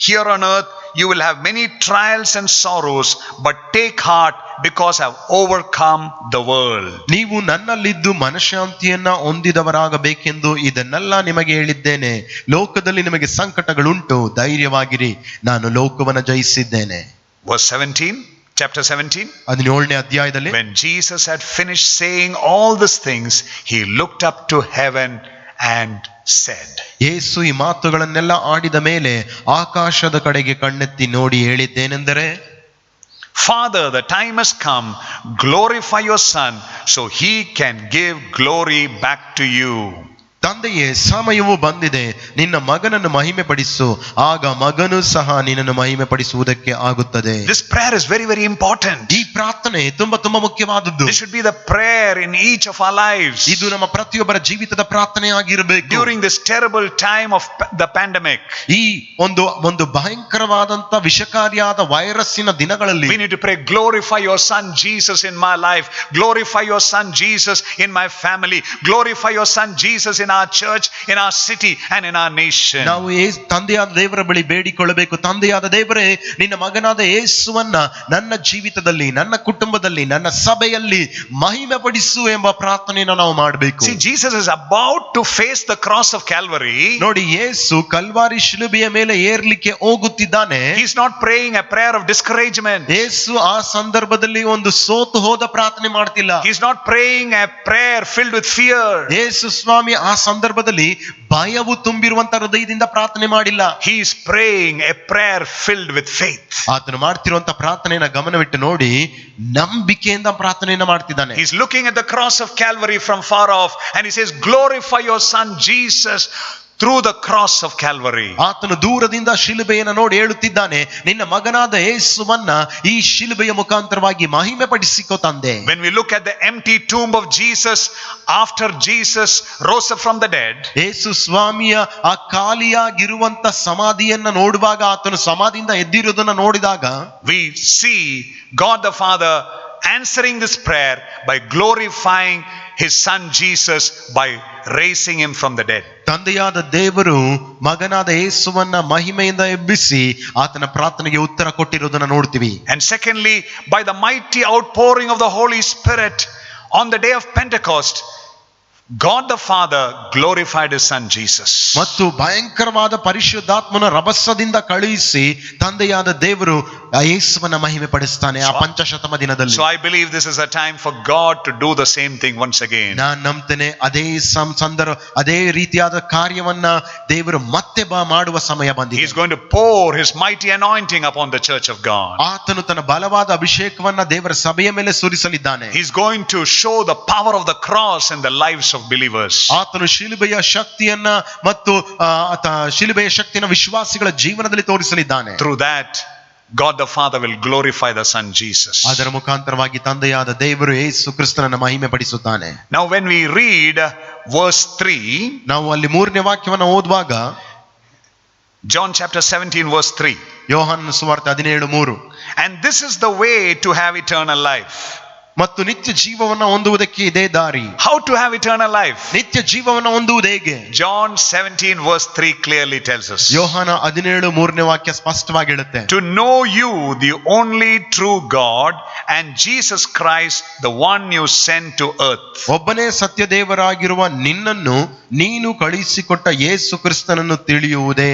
Here on earth you will have many trials and sorrows, but take heart because I have overcome the world. ನೀವು ನನ್ನಲ್ಲಿದ್ದು ಮನಃಶಾಂತಿಯನ್ನ ಹೊಂದಿದವರಾಗಬೇಕೆಂದು ಇದನ್ನೆಲ್ಲ ನಿಮಗೆ ಹೇಳಿದ್ದೇನೆ. ಲೋಕದಲ್ಲಿ ನಿಮಗೆ ಸಂಕಟಗಳುಂಟು, ಧೈರ್ಯವಾಗಿರಿ, ನಾನು ಲೋಕವನ್ನು ಜಯಿಸಿದ್ದೇನೆ. Verse 17, chapter 17. 17ನೇ ಅಧ್ಯಾಯದಲ್ಲಿ When Jesus had finished saying all these things, he looked up to heaven and said. ಯೇಸು ಈ ಮಾತುಗಳನ್ನೆಲ್ಲ ಆಡಿದ ಮೇಲೆ ಆಕಾಶದ ಕಡೆಗೆ ಕಣ್ಣೆತ್ತಿ ನೋಡಿ ಹೇಳಿದ್ದೇನೆಂದರೆ, Father, the time has come, glorify your Son so he can give glory back to you. ತಂದೆಯೇ, ಸಮಯವು ಬಂದಿದೆ, ನಿನ್ನ ಮಗನನ್ನು ಮಹಿಮೆ ಪಡಿಸು, ಆಗ ಮಗನು ಸಹ ನಿನ್ನನ್ನು ಮಹಿಮೆ ಪಡಿಸುವುದಕ್ಕೆ ಆಗುತ್ತದೆ. This prayer is very, very important. ಈ ಪ್ರಾರ್ಥನೆ ತುಂಬಾ ಮುಖ್ಯವಾದದ್ದು. This should be the prayer in each of our lives. ಇದು ನಮ್ಮ ಪ್ರತಿಯೊಬ್ಬರ ಜೀವಿತದ ಪ್ರಾರ್ಥನೆ ಆಗಿರಬೇಕು. During this terrible time of the pandemic, ಈ ಒಂದು ಭಯಂಕರವಾದಂತ ವಿಷಕಾರಿಯಾದ ವೈರಸ್ಸಿನ ದಿನಗಳಲ್ಲಿ we need to pray, glorify your Son Jesus in my life, glorify your Son Jesus in my family, glorify your Son Jesus in our church, in our city and in our nation. ನಾವು ತಂದೆಯಾದ ದೇವರ ಬಳಿ ಬೇಡಿಕೊಳ್ಳಬೇಕು, ತಂದೆಯಾದ ದೇವರೇ, ನಿನ್ನ ಮಗನಾದ ಯೇಸುವನ್ನ ನನ್ನ ಜೀವಿತದಲ್ಲಿ, ನನ್ನ ಕುಟುಂಬದಲ್ಲಿ, ನನ್ನ ಸಭೆಯಲ್ಲಿ ಮಹಿಮೆ ಪಡಿಸು ಎಂಬ ಪ್ರಾರ್ಥನೆಯನ್ನು ನಾವು ಮಾಡಬೇಕು. See, Jesus is about to face the cross of Calvary. ನೋಡಿ, ಯೇಸು ಕಲ್ವಾರಿ ಶಿಲುಬೆಯ ಮೇಲೆ ಏರ್ಲಿಕ್ಕೆ ಹೋಗುತ್ತಿದ್ದಾನೆ. He's not praying a prayer of discouragement. ಯೇಸು ಆ ಸಂದರ್ಭದಲ್ಲಿ ಒಂದು ಸೋತು ಹೋದ ಪ್ರಾರ್ಥನೆ ಮಾಡ್ತಿಲ್ಲ. He's not praying a prayer filled with fear. ಯೇಸು ಸ್ವಾಮಿ ಆ ಸಂದರ್ಭದಲ್ಲಿ ಭಯವು ತುಂಬಿರುವಂತ ಹೃದಯದಿಂದ ಪ್ರಾರ್ಥನೆ ಮಾಡಿಲ್ಲ. He is praying a prayer filled with faith. ಆತನು ಮಾಡ್ತಿರುವಂತ ಪ್ರಾರ್ಥನೆಯನ್ನ ಗಮನವಿಟ್ಟು ನೋಡಿ, ನಂಬಿಕೆಯಿಂದ ಪ್ರಾರ್ಥನೆಯನ್ನ ಮಾಡ್ತಿದ್ದಾನೆ. He's looking at the cross of Calvary from far off and he says, glorify your Son Jesus through the cross of Calvary. ಆತನು ದೂರದಿಂದ ಶಿಲುಬೆಯನ್ನು ನೋಡಿ ಹೇಳುತ್ತಿದ್ದಾನೆ, ನಿನ್ನ ಮಗನಾದ ಯೇಸುವನ್ನ ಈ ಶಿಲುಬೆಯ ಮುಖಾಂತರವಾಗಿ ಮಹಿಮೆ ಪಡಿಸಿಕೋ ತಂದೆ. When we look at the empty tomb of Jesus after Jesus rose up from the dead, ಯೇಸು ಸ್ವಾಮಿಯ ಆ ಖಾಲಿಯಾಗಿರುವಂತ ಸಮಾಧಿಯನ್ನ ನೋಡುವಾಗ, ಆತನು ಸಮಾಧಿಯಿಂದ ಎದ್ದಿರುವುದನ್ನ ನೋಡಿದಾಗ, we see God the Father answering this prayer by glorifying his Son Jesus by raising him from the dead. ತಂದೆಯಾದ ದೇವರು ಮಗನಾದ ಯೇಸುವನ್ನ ಮಹಿಮೆಯಿಂದ ಎಬ್ಬಿಸಿ ಆತನ ಪ್ರಾರ್ಥನೆಗೆ ಉತ್ತರ ಕೊಟ್ಟಿರುವುದನ್ನು ನೋಡ್ತೀವಿ. And secondly, by the mighty outpouring of the Holy Spirit on the day of Pentecost, God the Father glorified his Son Jesus. ಮತ್ತು ಭಯಂಕರವಾದ ಪರಿಶುದ್ಧಾತ್ಮನ ರಭಸದಿಂದ ಕಳುಹಿಸಿ ತಂದೆಯಾದ ದೇವರು ಯೇಸುವನ್ನ ಮಹಿಮೆ ಪಡಿಸ್ತಾನೆ ಆ ಪಂಚಶತಮ ದಿನದಲ್ಲಿ. So I believe this is a time for God to do the same thing once again. ನಾನು ನಂಬ್ತೇನೆ, ಅದೇ ರೀತಿಯಾದ ಕಾರ್ಯವನ್ನ ದೇವರು ಮತ್ತೆ ಮಾಡುವ ಸಮಯ ಬಂದಿದೆ. He is going to pour his mighty anointing upon the church of God. ಆತನು ತನ್ನ ಬಲವಾದ ಅಭಿಷೇಕವನ್ನ ದೇವರ ಸಭೆಯ ಮೇಲೆ ಸುರಿಸಲಿದ್ದಾನೆ. He is going to show the power of the cross in the lives of believers. ಆತನು ಶಿಲುಬೆಯ ಶಕ್ತಿಯನ್ನ ಮತ್ತು ಶಿಲುಬೆಯ ಶಕ್ತಿಯನ್ನು ವಿಶ್ವಾಸಿಗಳ ಜೀವನದಲ್ಲಿ ತೋರಿಸಲಿದ್ದಾನೆ. Through that, God the Father will glorify the Son Jesus. ಅದರ ಮುಖಾಂತರವಾಗಿ ತಂದೆಯಾದ ದೇವರು ಯೇಸು ಕ್ರಿಸ್ತನನ್ನು ಮಹಿಮೆ ಪಡಿಸುತ್ತಾನೆ. Now when we read verse 3, ನಾವು ಅಲ್ಲಿ 3ನೇ ವಾಕ್ಯವನ್ನು ಓದುವಾಗ, John chapter 17 verse 3, ಯೋಹಾನನ ಸುವಾರ್ತೆ 17:3, and this is the way to have eternal life. ಮತ್ತು ನಿತ್ಯ ಜೀವವನ್ನ ಹೊಂದುವುದಕ್ಕೆ ಇದೇ ದಾರಿ. How to have eternal life? ನಿತ್ಯ ಜೀವವನ್ನ ಹೊಂದುವುದು ಹೇಗೆ? John 17 verse 3 clearly tells us. ಯೋಹಾನ 17:3 ವಾಕ್ಯ ಸ್ಪಷ್ಟವಾಗಿ ಹೇಳುತ್ತೆ. To know you, the only true God, and Jesus Christ, the one you sent to earth. ಒಬ್ಬನೇ ಸತ್ಯ ದೇವರಾಗಿರುವ ನಿನ್ನನ್ನು ನೀನು ಕಳುಹಿಸಿಕೊಟ್ಟ ಯೇಸು ಕ್ರಿಸ್ತನನ್ನು ತಿಳಿಯುವುದೇ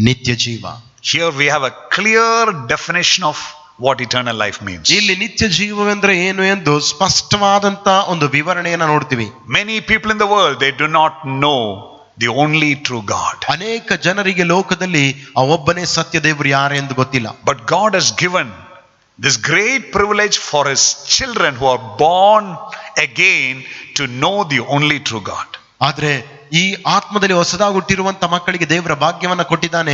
ನಿತ್ಯ ಜೀವ. Here we have a clear definition of what eternal life means. ಇಲ್ಲಿ ನಿತ್ಯ ಜೀವವೆಂದ್ರೆ ಏನು ಎಂದು ಸ್ಪಷ್ಟವಾದಂತ ಒಂದು ವಿವರಣೆಯನ್ನು ನೋಡ್ತೀವಿ. Many people in the world, they do not know the only true God. ಅನೇಕ ಜನರಿಗೆ ಲೋಕದಲ್ಲಿ ಆ ಒಬ್ಬನೇ ಸತ್ಯ ದೇವರು ಯಾರೆಂದು ಗೊತ್ತಿಲ್ಲ. But God has given this great privilege for his children who are born again to know the only true God. ಆದ್ರೆ ಈ ಆತ್ಮದಲ್ಲಿ ಹೊಸದಾಗಿ ಹುಟ್ಟಿರುವಂತ ಮಕ್ಕಳಿಗೆ ದೇವರ ಭಾಗ್ಯವನ್ನ ಕೊಟ್ಟಿದ್ದಾನೆ,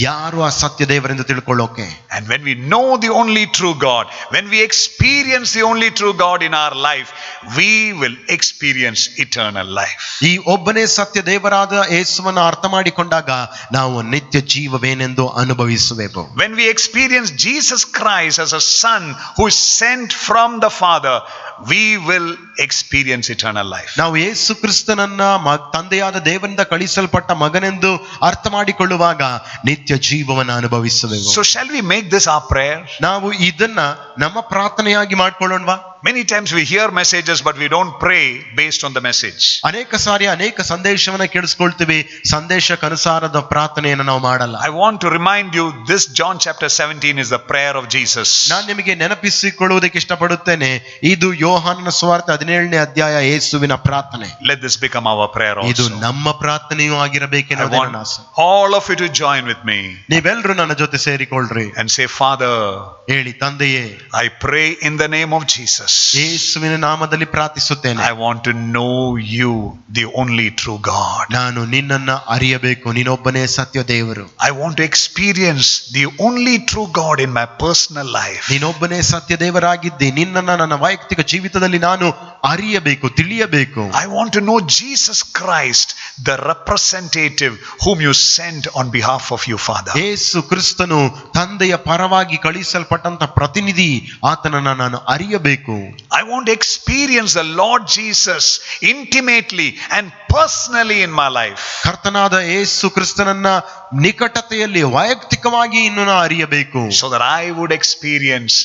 ಯಾರು ಆ ಸತ್ಯ ದೇವರೆಂದು ತಿಳ್ಕೊಳ್ಳೋಕೆ. And when we know the only true God, when we experience the only true God in our life, we will experience eternal life. ಈ ಒಬ್ಬನೇ ಸತ್ಯ ದೇವರಾದ ಯೇಸುವನ್ನ ಅರ್ಥ ಮಾಡಿಕೊಂಡಾಗ ನಾವು ನಿತ್ಯ ಜೀವವೇನೆಂದು ಅನುಭವಿಸುವೆವು. When we experience Jesus Christ as a son who is sent from the Father, we will experience eternal life. ನಾವು ಯೇಸು ಕ್ರಿಸ್ತನನ್ನ ತಂದೆಯಾದ ದೇವರಿಂದ ಕಳಿಸಲ್ಪಟ್ಟ ಮಗನೆಂದು ಅರ್ಥ ಮಾಡಿಕೊಳ್ಳುವಾಗ ನಿತ್ಯ ಜೀವವನ್ನು ಅನುಭವಿಸುವೆವು. So shall we make this our prayer? ನಾವು ಇದನ್ನ ನಮ್ಮ ಪ್ರಾರ್ಥನೆಯಾಗಿ ಮಾಡ್ಕೊಳ್ಳೋಣವಾ? Many times we hear messages but we don't pray based on the message. ಅನೇಕ ಸಾರಿ ಅನೇಕ ಸಂದೇಶವನ್ನ ಕೇಳಿಸ್ಕೊಳ್ತೀವಿ, ಸಂದೇಶಕ್ಕನುಸಾರದ ಪ್ರಾರ್ಥನೆಯನ್ನು ನಾವು ಮಾಡಲ್ಲ. I want to remind you, this John chapter 17 is the prayer of Jesus. ನಾನು ನಿಮಗೆ ನೆನಪಿಸಿಕೊಳ್ಳುವುದಕ್ಕೆ ಇಷ್ಟಪಡುತ್ತೇನೆ, ಇದು ಯೋಹಾನನ ಸುವಾರ್ತೆ 17ನೇ ಅಧ್ಯಾಯ ಯೇಸುವಿನ ಪ್ರಾರ್ಥನೆ. Let this become our prayer also. ಇದು ನಮ್ಮ ಪ್ರಾರ್ಥನೆಯೂ ಆಗಿರಬೇಕೆನ್ನುವುದೇ ನನ್ನ ಆಸೆ. All of you to join with me. ನೀವೆಲ್ಲರೂ ನನ್ನ ಜೊತೆ ಸೇರಿಕೊಳ್ಳ್ರಿ and say, Father, ಹೇಳಿ, ತಂದೆಯೇ, I pray in the name of Jesus. ಯೇಸುವಿನ ನಾಮದಲ್ಲಿ ಪ್ರಾರ್ಥಿಸುತ್ತೇನೆ. I want to know you, the only true God. ನಾನು ನಿನ್ನನ್ನ ಅರಿಯಬೇಕು, ನೀನೊಬ್ಬನೇ ಸತ್ಯ ದೇವರು. I want to experience the only true God in my personal life. ನೀನೊಬ್ಬನೇ ಸತ್ಯ ದೇವರಾಗಿದ್ದಿ, ನಿನ್ನನ್ನ ನನ್ನ ವೈಯಕ್ತಿಕ ಜೀವಿತದಲ್ಲಿ ನಾನು ಅರಿಯಬೇಕು, ತಿಳಿಯಬೇಕು. I want to know Jesus Christ, the representative whom you sent on behalf of you, Father. ಯೇಸು ಕ್ರಿಸ್ತನು ತಂದೆಯ ಪರವಾಗಿ ಕಳುಹಿಸಲ್ಪಟ್ಟಂತ ಪ್ರತಿನಿಧಿ, ಆತನನ್ನ ನಾನು ಅರಿಯಬೇಕು. I want to experience the Lord Jesus intimately and personally in my life. ಕರ್ತನಾದ ಯೇಸು ಕ್ರಿಸ್ತನನ್ನ ನಿಕಟತೆಯಲ್ಲಿ ವೈಯಕ್ತಿಕವಾಗಿ ಇನ್ನು ನಾನು ಅರಿಯಬೇಕು. So that I would experience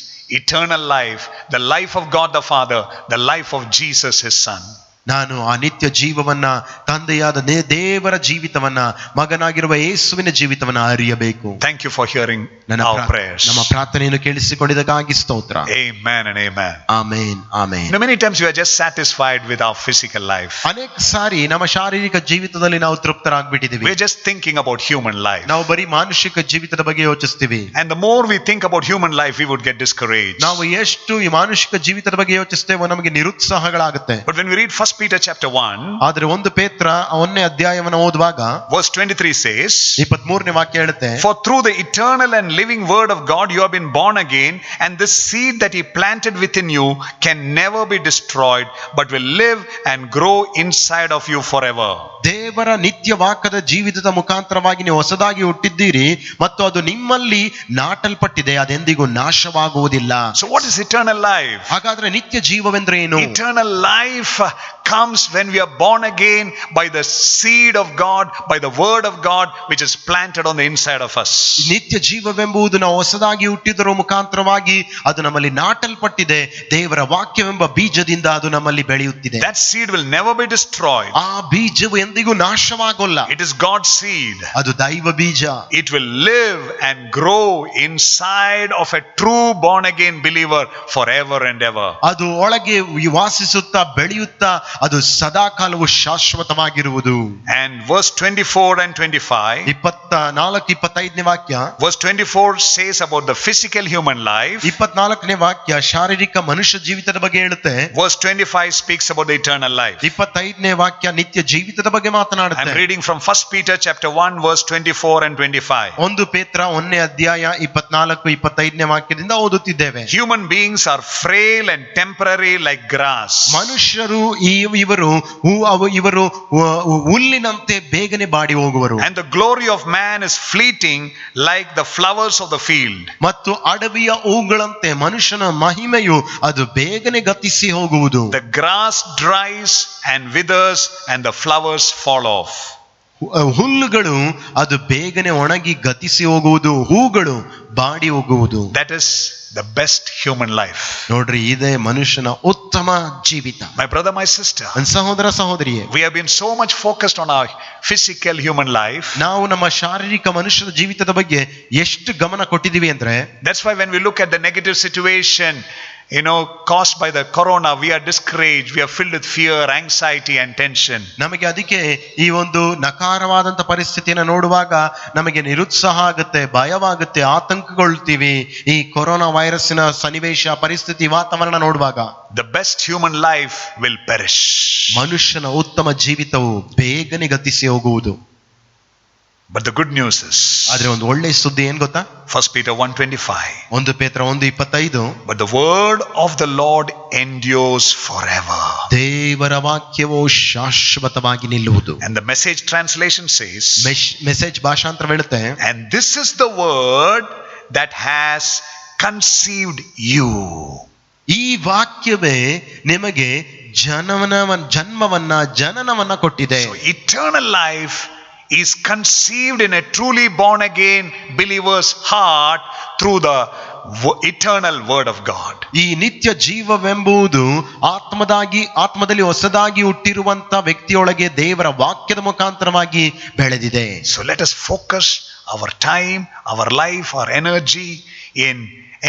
eternal life, the life of God the Father, the life of Jesus his Son. ನಾನು ಆ ನಿತ್ಯ ಜೀವವನ್ನ, ತಂದೆಯಾದ ದೇವರ ಜೀವಿತವನ್ನ, ಮಗನಾಗಿರುವ ಯೇಸುವಿನ ಜೀವಿತವನ್ನ ಅರಿಯಬೇಕು. Thank you for hearing our prayers. ನಮ್ಮ ಪ್ರಾರ್ಥನೆಯನ್ನು ಕೇಳಿಸಿಕೊಂಡಿದ್ದಕ್ಕಾಗಿ ಸ್ತೋತ್ರ. Amen and amen. Amen, amen. Many times we are just satisfied with our physical life. ಅನೇಕ ಸಾರಿ ನಮ್ಮ ಶಾರೀರಿಕ ಜೀವಿತದಲ್ಲಿ ನಾವು ತೃಪ್ತರಾಗ್ಬಿಟ್ಟಿದ್ದೀವಿ. We are just thinking about human life. ನಾವು ಬರೀ ಮಾನುಷಿಕ ಜೀವಿತದ ಬಗ್ಗೆ ಯೋಚಿಸ್ತೀವಿ. And the more we think about human life, we would get discouraged. ನಾವು ಎಷ್ಟು ಈ ಮಾನುಷಿಕ ಜೀವಿತದ ಬಗ್ಗೆ ಯೋಚಿಸ್ತೇವೋ ನಮಗೆ ನಿರುತ್ಸಾಹಗಳಾಗುತ್ತೆ. But when we read 1 Peter chapter 1, ಆದ್ರೆ 1 ಪೇತ್ರ 1ನೇ ಅಧ್ಯಾಯವನ್ನು ಓದುವಾಗ verse 23 says, 23ನೇ ವಾಕ್ಯ ಹೇಳುತ್ತೆ, For through the eternal and living word of God you have been born again, and this seed that he planted within you can never be destroyed, but will live and grow inside of you forever. ದೇವರ ನಿತ್ಯ ವಾಕ್ಯದ ಜೀವಿತದ ಮುಖಾಂತರವಾಗಿ ನೀವು ಹೊಸದಾಗಿ ಹುಟ್ಟಿದ್ದೀರಿ ಮತ್ತು ಅದು ನಿಮ್ಮಲ್ಲಿ ನಾಟಲ್ಪಟ್ಟಿದೆ, ಅದೆಂದಿಗೂ ನಾಶವಾಗುವುದಿಲ್ಲ. So what is eternal life? ಹಾಗಾದ್ರೆ ನಿತ್ಯ ಜೀವವೆಂದ್ರೆ ಏನು? Eternal life comes when we are born again by the seed of God, by the word of God which is planted on the inside of us. ನಿತ್ಯ ಜೀವವೆಂಬುದು ನಾವು ಹೊಸದಾಗಿ ಹುಟ್ಟಿದರ ಮುಖಾಂತರವಾಗಿ ಅದು ನಮ್ಮಲ್ಲಿ ನಾಟಲ್ಪಟ್ಟಿದೆ. ದೇವರ ವಾಕ್ಯವೆಂಬ ಬೀಜದಿಂದ ಅದು ನಮ್ಮಲ್ಲಿ ಬೆಳೆಯುತ್ತಿದೆ. That seed will never be destroyed. ಆ ಬೀಜವು ಎಂದಿಗೂ ನಾಶವಾಗೋಲ್ಲ. It is God's seed. ಅದು ದೈವ ಬೀಜ. It will live and grow inside of a true born again believer forever and ever. ಅದು ಒಳಗೆ ವಾಸಿಸುತ್ತಾ ಬೆಳೆಯುತ್ತಾ ಅದು ಸದಾ ಕಾಲವು ಶಾಶ್ವತವಾಗಿರುವುದು. And verse 24 and 25, 24-25ನೇ ವಾಕ್ಯ, verse 24 says about the physical human life. 24ನೇ ವಾಕ್ಯ ಶಾರೀರಿಕ ಮನುಷ್ಯ ಜೀವಿತದ ಬಗ್ಗೆ ಹೇಳುತ್ತೆ. Verse 25 speaks about the eternal life. 25ನೇ ವಾಕ್ಯ ನಿತ್ಯ ಜೀವಿತದ ಬಗ್ಗೆ ಮಾತನಾಡುತ್ತೆ. I'm reading from 1 Peter chapter 1 verse 24 and 25. 1 ಪೇತ್ರ 1ನೇ ಅಧ್ಯಾಯ 24-25ನೇ ವಾಕ್ಯದಿಂದ ಓದುತ್ತಿದ್ದೇವೆ. Human beings are frail and temporary like grass. ಮನುಷ್ಯರು ಈ ಇವರು ಹುಲ್ಲಿನಂತೆ ಬೇಗನೆ ಬಾಡಿ ಹೋಗುವರು. And the glory of man is fleeting like the flowers of the field. ಮತ್ತು ಅಡವಿಯ ಹೂಗಳಂತೆ ಮನುಷ್ಯನ ಮಹಿಮೆಯು ಅದು ಬೇಗನೆ ಗತಿಸಿ ಹೋಗುವುದು. The grass dries and withers and the flowers fall off. ಹುಲ್ಲುಗಳು ಅದು ಬೇಗನೆ ಒಣಗಿ ಗತಿಸಿ ಹೋಗುವುದು, ಹೂಗಳು ಬಾಡಿ ಹೋಗುವುದು. That is the best human life. ನೋಡ್ರಿ, ಇದೇ ಮನುಷ್ಯನ ಉತ್ತಮ ಜೀವಿತ. My brother, my sister, ಸಹೋದರ ಸಹೋದರಿಯೇ, we have been so much focused on our physical human life. ನಾವು ನಮ್ಮ ಶಾರೀರಿಕ ಮನುಷ್ಯನ ಜೀವಿತದ ಬಗ್ಗೆ ಎಷ್ಟು ಗಮನ ಕೊಟ್ಟಿದ್ದೀವಿ ಅಂದ್ರೆ, that's why when we look at the negative situation, caused by the corona, we are discouraged, we are filled with fear, anxiety and tension. ನಮಗೆ ಅದಕ್ಕೆ ಈ ಒಂದು ನಕಾರವಾದಂತ ಪರಿಸ್ಥಿತಿಯನ್ನು ನೋಡುವಾಗ ನಮಗೆ ನಿರುತ್ಸಾಹ ಆಗುತ್ತೆ, ಭಯವಾಗುತ್ತೆ, ಆತಂಕಗೊಳ್ತೀವಿ. ಈ ಕೊರೋನಾ ವೈರಸ್ಸಿನ ಸನ್ನಿವೇಶ, ಪರಿಸ್ಥಿತಿ, ವಾತಾವರಣ ನೋಡುವಾಗ the best human life will perish. ಮನುಷ್ಯನ ಉತ್ತಮ ಜೀವಿತವು ಬೇಗನೆ ಗತಿಸಿ ಹೋಗುವುದು. But the good news is, ಆದ್ರೆ ಒಂದು ಒಳ್ಳೆಯ ಸುದ್ದಿ ಏನ್ ಗೊತ್ತಾ? 1 Peter 1:25. 1 ಪೇತ್ರ 1:25. But the word of the Lord endures forever. ದೇವರ ವಾಕ್ಯವು ಶಾಶ್ವತವಾಗಿ ನಿಲ್ಲುವುದು. And the Message translation says, message ಭಾಷಾಂತರ ಹೇಳುತ್ತೆ, and this is the word that has conceived you. ಈ ವಾಕ್ಯವೇ ನಿಮಗೆ ಜನನವನ್ನ ಕೊಟ್ಟಿದೆ. So eternal life is conceived in a truly born again believer's heart through the eternal word of God. ಈ ನಿತ್ಯ ಜೀವವೆಂಬುದು ಆತ್ಮದಲ್ಲಿ ಹೊಸದಾಗಿ ಹುಟ್ಟಿರುವಂತ ವ್ಯಕ್ತಿಯೊಳಗೆ ದೇವರ ವಾಕ್ಯದ ಮುಖಾಂತರವಾಗಿ ಬೆಳೆದಿದೆ. So let us focus our time, our life, our energy in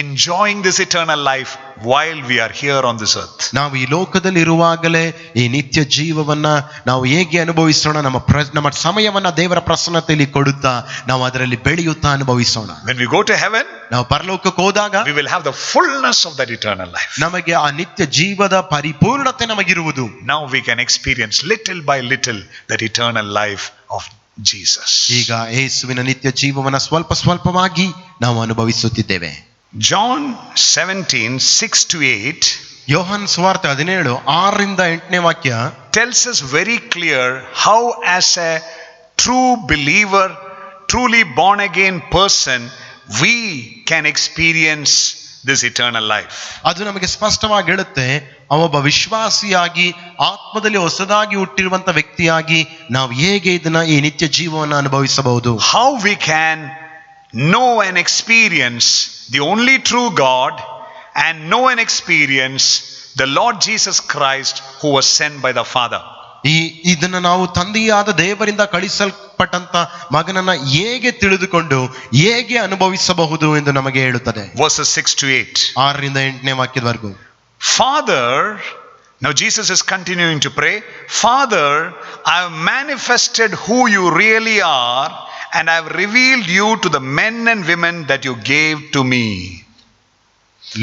enjoying this eternal life while we are here on this earth. ನಾವು ಈ ಲೋಕದಲ್ಲಿ ಇರುವಾಗಲೇ ಈ ನಿತ್ಯ ಜೀವವನ್ನ ನಾವು ಹೇಗೆ ಅನುಭವಿಸೋಣ, ನಮ್ಮ ಸಮಯವನ್ನ ದೇವರ ಪ್ರಸನ್ನತೆಯಲ್ಲಿ ಕೊಡುತ್ತಾ ನಾವು ಅದರಲ್ಲಿ ಬೆಳೆಯುತ್ತಾ ಅನುಭವಿಸೋಣ. When we go to heaven, ನಾವು ಪರಲೋಕಕ್ಕೆ ಹೋದಾಗ we will have the fullness of that eternal life. ನಮಗೆ ಆ ನಿತ್ಯ ಜೀವದ ಪರಿಪೂರ್ಣತೆ ನಮಗಿರುವುದು. Now we can experience little by little that eternal life of Jesus. ಈಗ ಯೇಸುವಿನ ನಿತ್ಯ ಜೀವವನ್ನ ಸ್ವಲ್ಪವಾಗಿ ನಾವು ಅನುಭವಿಸುತ್ತಿದ್ದೇವೆ. John 17:6-8 ಯೋಹನ್ ಸುವಾರ್ತೆ 17:6-8 ವಾಕ್ಯ tells us very clear how as a true believer, truly born again person, we can experience this eternal life. ಅದು ನಮಗೆ ಸ್ಪಷ್ಟವಾಗಿ ಹೇಳುತ್ತೆ, ಒಬ್ಬ ವಿಶ್ವಾಸಿಯಾಗಿ ಆತ್ಮದಲ್ಲಿ ಹೊಸದಾಗಿ ಹುಟ್ಟಿರುವಂತ ವ್ಯಕ್ತಿಯಾಗಿ ನಾವು ಹೇಗೆ ಈ ನಿತ್ಯ ಜೀವವನ್ನು ಅನುಭವಿಸಬಹುದು. How we can know and experience the only true God and know and experience the Lord Jesus Christ who was sent by the Father. ಇದನ್ನ ನಾವು ತಂದೆಯಾದ ದೇವರಿಂದ ಕಳಿಸಲ್ಪಟ್ಟಂತ ಮಗನನ್ನ ಹೇಗೆ ತಿಳಿದುಕೊಂಡು ಹೇಗೆ ಅನುಭವಿಸಬಹುದು ಎಂದು ನಮಗೆ ಹೇಳುತ್ತದೆ. Verses 6-8. 6-8 ವಾಕ್ಯದವರೆಗೂ. Father, now Jesus is continuing to pray, Father, I have manifested who you really are and I have revealed you to the men and women that you gave to me.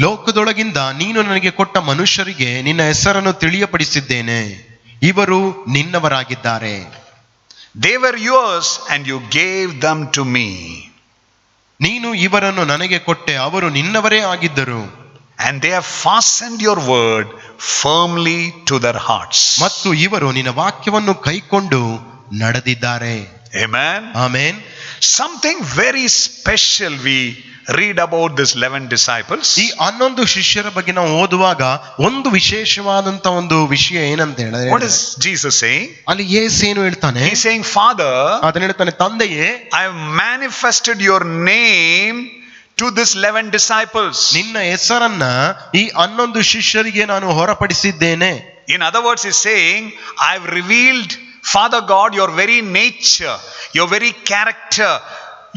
ಲೋಕದೊಳಗಿಂದ ನೀನು ನನಗೆ ಕೊಟ್ಟ ಮನುಷ್ಯರಿಗೆ ನಿನ್ನ ಹೆಸರನ್ನು ತಿಳಿಯಪಡಿಸಿದ್ದೇನೆ, ಇವರು ನಿನ್ನವರಾಗಿದ್ದಾರೆ. They were yours and you gave them to me. ನೀನು ಇವರನ್ನು ನನಗೆ ಕೊಟ್ಟೆ, ಅವರು ನಿನ್ನವರೇ ಆಗಿದ್ದರು. And they have fastened your word firmly to their hearts. ಮತ್ತು ಇವರು ನಿನ್ನ ವಾಕ್ಯವನ್ನು ಕೈಕೊಂಡು ನಡೆದಿದ್ದಾರೆ. Amen. Amen. Something very special we read about this 11 disciples. ಈ 11 ಶಿಷ್ಯರ ಬಗ್ಗೆ ನಾವು ಓದುವಾಗ ಒಂದು ವಿಶೇಷವಾದಂತ ಒಂದು ವಿಷಯ ಏನಂತ ಹೇಳಿದ್ರೆ, What is Jesus saying? ಅಲ್ಲಿ ಯೇಸು ಏನು ಹೇಳ್ತಾನೆ? He's saying, Father, ಅದನ್ನ ಹೇಳ್ತಾನೆ, ತಂದೆಯೇ, I have manifested your name to this 11 disciples. ನಿನ್ನ ಹೆಸರನ್ನ ಈ 11 ಶಿಷ್ಯರಿಗೆ ನಾನು ಹೊರಪಡಿಸಿದ್ದೇನೆ. In other words, he's saying, I have revealed, Father God, your very nature, your very character,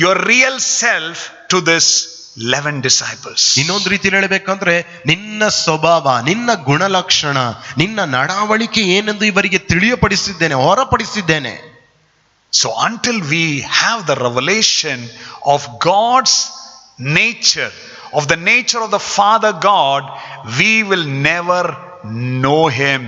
your real self to this 11 disciples. ಇನ್ನೊಂದು ರೀತಿಯಲ್ಲಿ ಹೇಳಬೇಕಂದ್ರೆ, ನಿನ್ನ ಸ್ವಭಾವ, ನಿನ್ನ ಗುಣಲಕ್ಷಣ, ನಿನ್ನ ನಡವಳಿಕೆ ಏನೆಂದು ಇವರಿಗೆ ತಿಳಿಯಪಡಿಸಿದ್ದೇನೆ, ಹೊರಪಡಿಸಿದ್ದೇನೆ. So until we have the revelation of God's nature, of the nature of the Father God, we will never know him.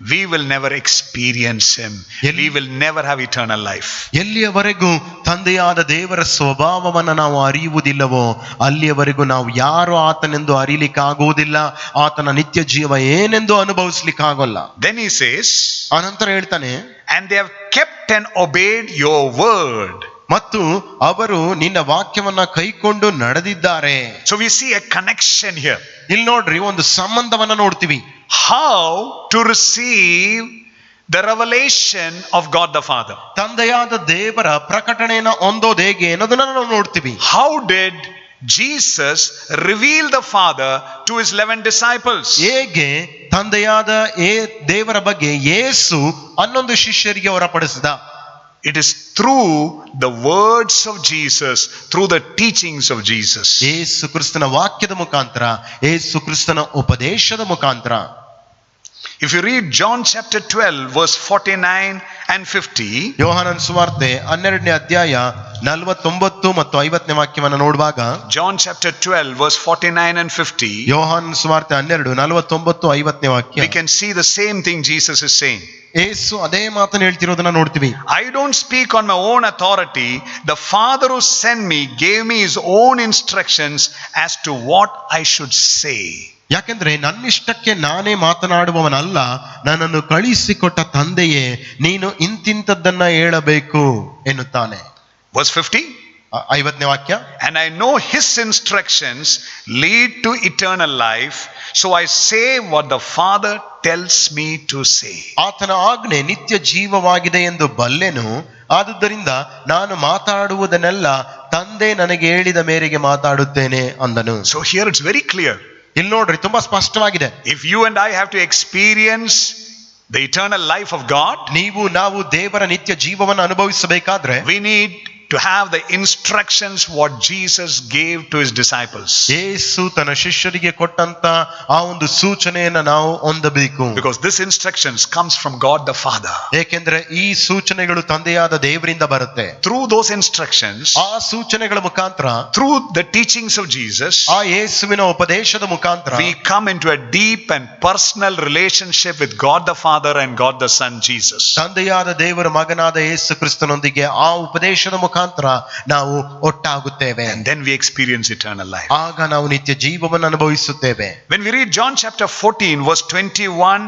we will never experience him. We will never have eternal life. ಎಲ್ಲಿಯವರೆಗೂ ತಂದೆಯಾದ ದೇವರ ಸ್ವಭಾವವನ್ನು ನಾವು ಅರಿಯುವುದಿಲ್ಲವೋ ಅಲ್ಲಿಯವರೆಗೂ ನಾವು ಯಾರು ಆತನೆಂದು ಅರಿಲಿಕ್ಕಾಗುವುದಿಲ್ಲ, ಆತನ ನಿತ್ಯ ಜೀವ ಏನೆಂದು ಅನುಭವಿಸ್ಲಿಕ್ಕಾಗಲ್ಲ. Then he says, ಅನಂತರ ಹೇಳ್ತಾನೆ, and they have kept and obeyed your word. ಮತ್ತು ಅವರು ನಿನ್ನ ವಾಕ್ಯವನ್ನ ಕೈಕೊಂಡು ನಡೆದಿದ್ದಾರೆ. So we see a connection here. ಇಲ್ಲಿ ನೋಡ್ರಿ, ಒಂದು ಸಂಬಂಧವನ್ನ ನೋಡ್ತೀವಿ. How to receive the revelation of God the Father. ತಂದೆಯಾದ ದೇವರ ಪ್ರಕಟಣೆಯನ್ನು ಹೊಂದೋದು ಹೇಗೆ ಅನ್ನೋದನ್ನ ನಾವು ನೋಡ್ತೀವಿ. How did Jesus reveal the Father to his 11 disciples? ಹೇಗೆ ತಂದೆಯಾದ ದೇವರ ಬಗ್ಗೆ ಯೇಸು 11 ಶಿಷ್ಯರಿಗೆ ಹೊರಪಡಿಸಿದ? It is through the words of Jesus, through the teachings of Jesus. ಯೇಸು ಕ್ರಿಸ್ತನ ವಾಕ್ಯದ ಮುಖಾಂತರ, ಯೇಸು ಕ್ರಿಸ್ತನ ಉಪದೇಶದ ಮುಖಾಂತರ. If you read John chapter 12 verse 49 and 50, ಯೋಹಾನನ ಸುವಾರ್ತೆ 12ನೇ ಅಧ್ಯಾಯ 49 ಮತ್ತು 50ನೇ ವಾಕ್ಯವನ್ನು ನೋಡುವಾಗ, John chapter 12 verse 49 and 50, ಯೋಹಾನನ ಸುವಾರ್ತೆ 12 49 50ನೇ ವಾಕ್ಯ, we can see the same thing Jesus is saying. ಯೇಸು ಅದೇ ಮಾತನ್ನು ಹೇಳ್ತಿರೋದನ್ನ ನೋಡ್ತೀವಿ. I don't speak on my own authority. The Father who sent me gave me his own instructions as to what I should say. ಯಾಕೆಂದ್ರೆ ನನ್ನಿಷ್ಟಕ್ಕೆ ನಾನೇ ಮಾತನಾಡುವವನಲ್ಲ, ನನ್ನನ್ನು ಕಳಿಸಿಕೊಟ್ಟ ತಂದೆಯೇ ನೀನು ಇಂತಿಂತದ್ದನ್ನ ಹೇಳಬೇಕು ಎನ್ನುತ್ತಾನೆ. Verse 50, 50ನೇ ವಾಕ್ಯ, and I know his instructions lead to eternal life, so I say what the Father tells me to say. ಆತನ ಆಜ್ಞೆ ನಿತ್ಯ ಜೀವವಾಗಿದೆ ಎಂದು ಬಲ್ಲೆನು, ಆದುದರಿಂದ ನಾನು ಮಾತಾಡುವುದನ್ನೆಲ್ಲ ತಂದೆ ನನಗೆ ಹೇಳಿದ ಮೇರೆಗೆ ಮಾತಾಡುತ್ತೇನೆ ಅಂದನು. So here it's very clear. ಇಲ್ಲಿ ನೋಡ್ರಿ, ತುಂಬಾ ಸ್ಪಷ್ಟವಾಗಿದೆ. If you and I have to experience the eternal life of God, ನೀವು ನಾವು ದೇವರ ನಿತ್ಯ ಜೀವವನ್ನು ಅನುಭವಿಸಬೇಕಾದ್ರೆ we need to have the instructions what Jesus gave to his disciples. ಯೇಸು ತನ್ನ ಶಿಷ್ಯರಿಗೆ ಕೊಟ್ಟಂತ ಆ ಒಂದು ಸೂಚನೆಯನ್ನು ನಾವು ಹೊಂದಬೇಕು. Because this instructions comes from God the Father. ಏಕೆಂದ್ರೆ ಈ ಸೂಚನೆಗಳು ತಂದೆಯಾದ ದೇವರಿಂದ ಬರುತ್ತೆ. Through those instructions, ಆ ಸೂಚನೆಗಳ ಮುಖಾಂತರ, through the teachings of Jesus, ಆ ಯೇಸುವಿನ ಉಪದೇಶದ ಮುಖಾಂತರ we come into a deep and personal relationship with God the Father and God the Son Jesus. ತಂದೆಯಾದ ದೇವರ ಮಗನಾದ ಯೇಸು ಕ್ರಿಸ್ತನೊಂದಿಗೆ ಆ ಉಪದೇಶದ ಮುಖಾಂತರ ನಾವು ಒಟ್ಟಾಗುತ್ತೇವೆ. And then we experience eternal life. ಆಗ ನಾವು ನಿತ್ಯ ಜೀವವನ್ನು ಅನುಭವಿಸುತ್ತೇವೆ. When we read John chapter 14 verse 21,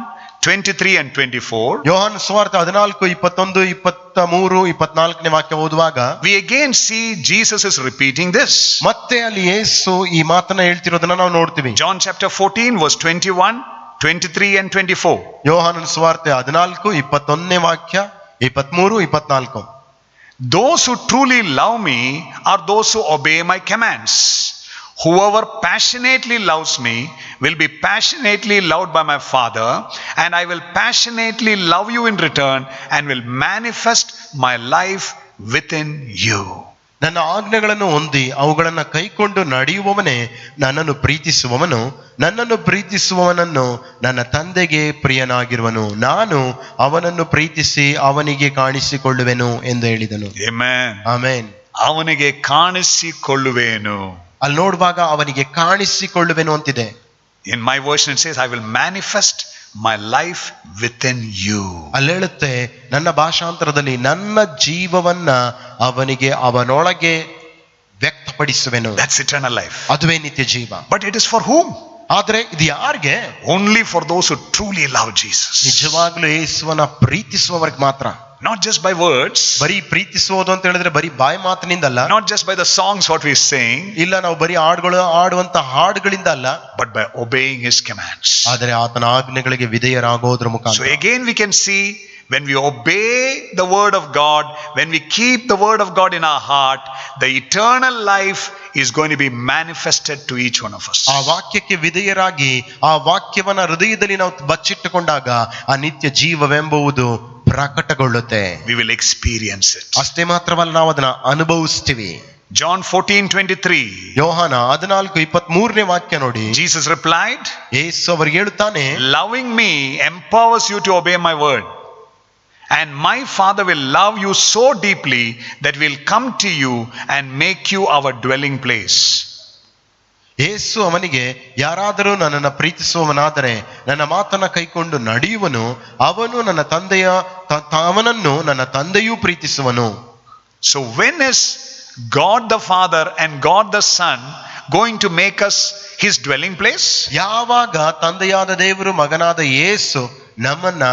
23 and 24, ಯೋಹಾನ ಸುವಾರ್ತೆ 14, 21, 23, 24ನೇ ವಾಕ್ಯ ಓದುವಾಗ we again see Jesus is repeating this. ಮತ್ತೆ ಅಲ್ಲಿ ಯೇಸು ಈ ಮಾತನ್ನ ಹೇಳ್ತಿರೋದನ್ನ ನಾವು ನೋಡ್ತೀವಿ. John chapter 14 verse 21, 23 and 24. ಯೋಹಾನನ ಸುವಾರ್ತೆ 14, 21ನೇ ವಾಕ್ಯ, 23, 24. Those who truly love me are those who obey my commands. Whoever passionately loves me will be passionately loved by my Father, and I will passionately love you in return and will manifest my life within you. ನನ್ನ ಆಜ್ಞೆಗಳನ್ನು ಹೊಂದಿ ಅವುಗಳನ್ನು ಕೈಕೊಂಡು ನಡೆಯುವವನೇ ನನ್ನನ್ನು ಪ್ರೀತಿಸುವವನು, ನನ್ನನ್ನು ಪ್ರೀತಿಸುವವನನ್ನು ನನ್ನ ತಂದೆಗೆ ಪ್ರಿಯನಾಗಿರುವನು, ನಾನು ಅವನನ್ನು ಪ್ರೀತಿಸಿ ಅವನಿಗೆ ಕಾಣಿಸಿಕೊಳ್ಳುವೆನು ಎಂದು ಹೇಳಿದನು. Amen. ಆಮೆನ್. ಅವನಿಗೆ ಕಾಣಿಸಿಕೊಳ್ಳುವೆನು. ಅಲ್ಲಿ ನೋಡುವಾಗ ಅವನಿಗೆ ಕಾಣಿಸಿಕೊಳ್ಳುವೆನು ಅಂತಿದೆ. In my version it says, I will manifest my life within you. ಅಲ್ಲಿ ಹೇಳುತ್ತೆ, ನನ್ನ ಭಾಷಾಂತರದಲ್ಲಿ ನನ್ನ ಜೀವವನ್ನ ಅವನಿಗೆ ಅವನೊಳಗೆ ವ್ಯಕ್ತಪಡಿಸುವೆನು. That's eternal life. ಅದುವೇ ನಿತ್ಯ ಜೀವ. But it is for whom? ಆದ್ರೆ ಇದು ಯಾರಿಗೆ? Only for those who truly love Jesus. ನಿಜವಾಗ್ಲೂ ಯೇಸುವನ್ನ ಪ್ರೀತಿಸುವವರಿಗೆ ಮಾತ್ರ. Not just by words, ಬರೀ ಪ್ರೀತಿಸುವುದು ಅಂತ ಹೇಳಿದ್ರೆ ಬರೀ ಬಾಯಿ ಮಾತಿನಿಂದಲ್ಲ, not just by the songs what we sing, ಇಲ್ಲ ನಾವು ಬರೀ ಆಡುವಂತ ಹಾಡುಗಳಿಂದ ಅಲ್ಲ, but by obeying his commands. ಆದರೆ ಆತನ ಆಜ್ಞೆಗಳಿಗೆ ವಿಧೇಯರಾಗೋದ್ರ So ಮುಖಾಂತರ. again we can see, when we obey the word of God, when we keep the word of God in our heart, the eternal life is going to be manifested to each one of us. ಆ ವಾಕ್ಯಕ್ಕೆ ವಿಧೇಯರಾಗಿ ಆ ವಾಕ್ಯವನ್ನ ಹೃದಯದಲ್ಲಿ ನಾವು ಬಚ್ಚಿಟ್ಟುಕೊಂಡಾಗ ಆ ನಿತ್ಯ ಜೀವವೆಂಬುದು ಪ್ರಕಟಗೊಳ್ಳುತ್ತೆ. We will experience it. ಅಷ್ಟೇ ಮಾತ್ರವಲ್ಲ, ನಾವು ಅದನ್ನ ಅನುಭವಿಸ್ತೀವಿ. John 14:23. ಯೋಹಾನ 14:23ನೇ ವಾಕ್ಯ ನೋಡಿ. Jesus replied, ಯೇಸು ಅವರಿಗೆ ಹೇಳುತ್ತಾನೆ, loving me empowers you to obey my word. And my Father will love you so deeply that we'll come to you and make you our dwelling place. ಯೇಸು ಅವನಿಗೆ, ಯಾರಾದರೂ ನನ್ನನ್ನು ಪ್ರೀತಿಸುವವನಾದರೆ ನನ್ನ ಮಾತನ್ನ ಕೈಕೊಂಡು ನಡೆಯುವನು, ಅವನನ್ನು ನನ್ನ ತಂದೆಯೂ ಪ್ರೀತಿಸುವನು. So when is God the Father and God the Son going to make us his dwelling place? ಯಾವಾಗ ತಂದೆಯಾದ ದೇವರು ಮಗನಾದ ಯೇಸು ನಮ್ಮನ್ನ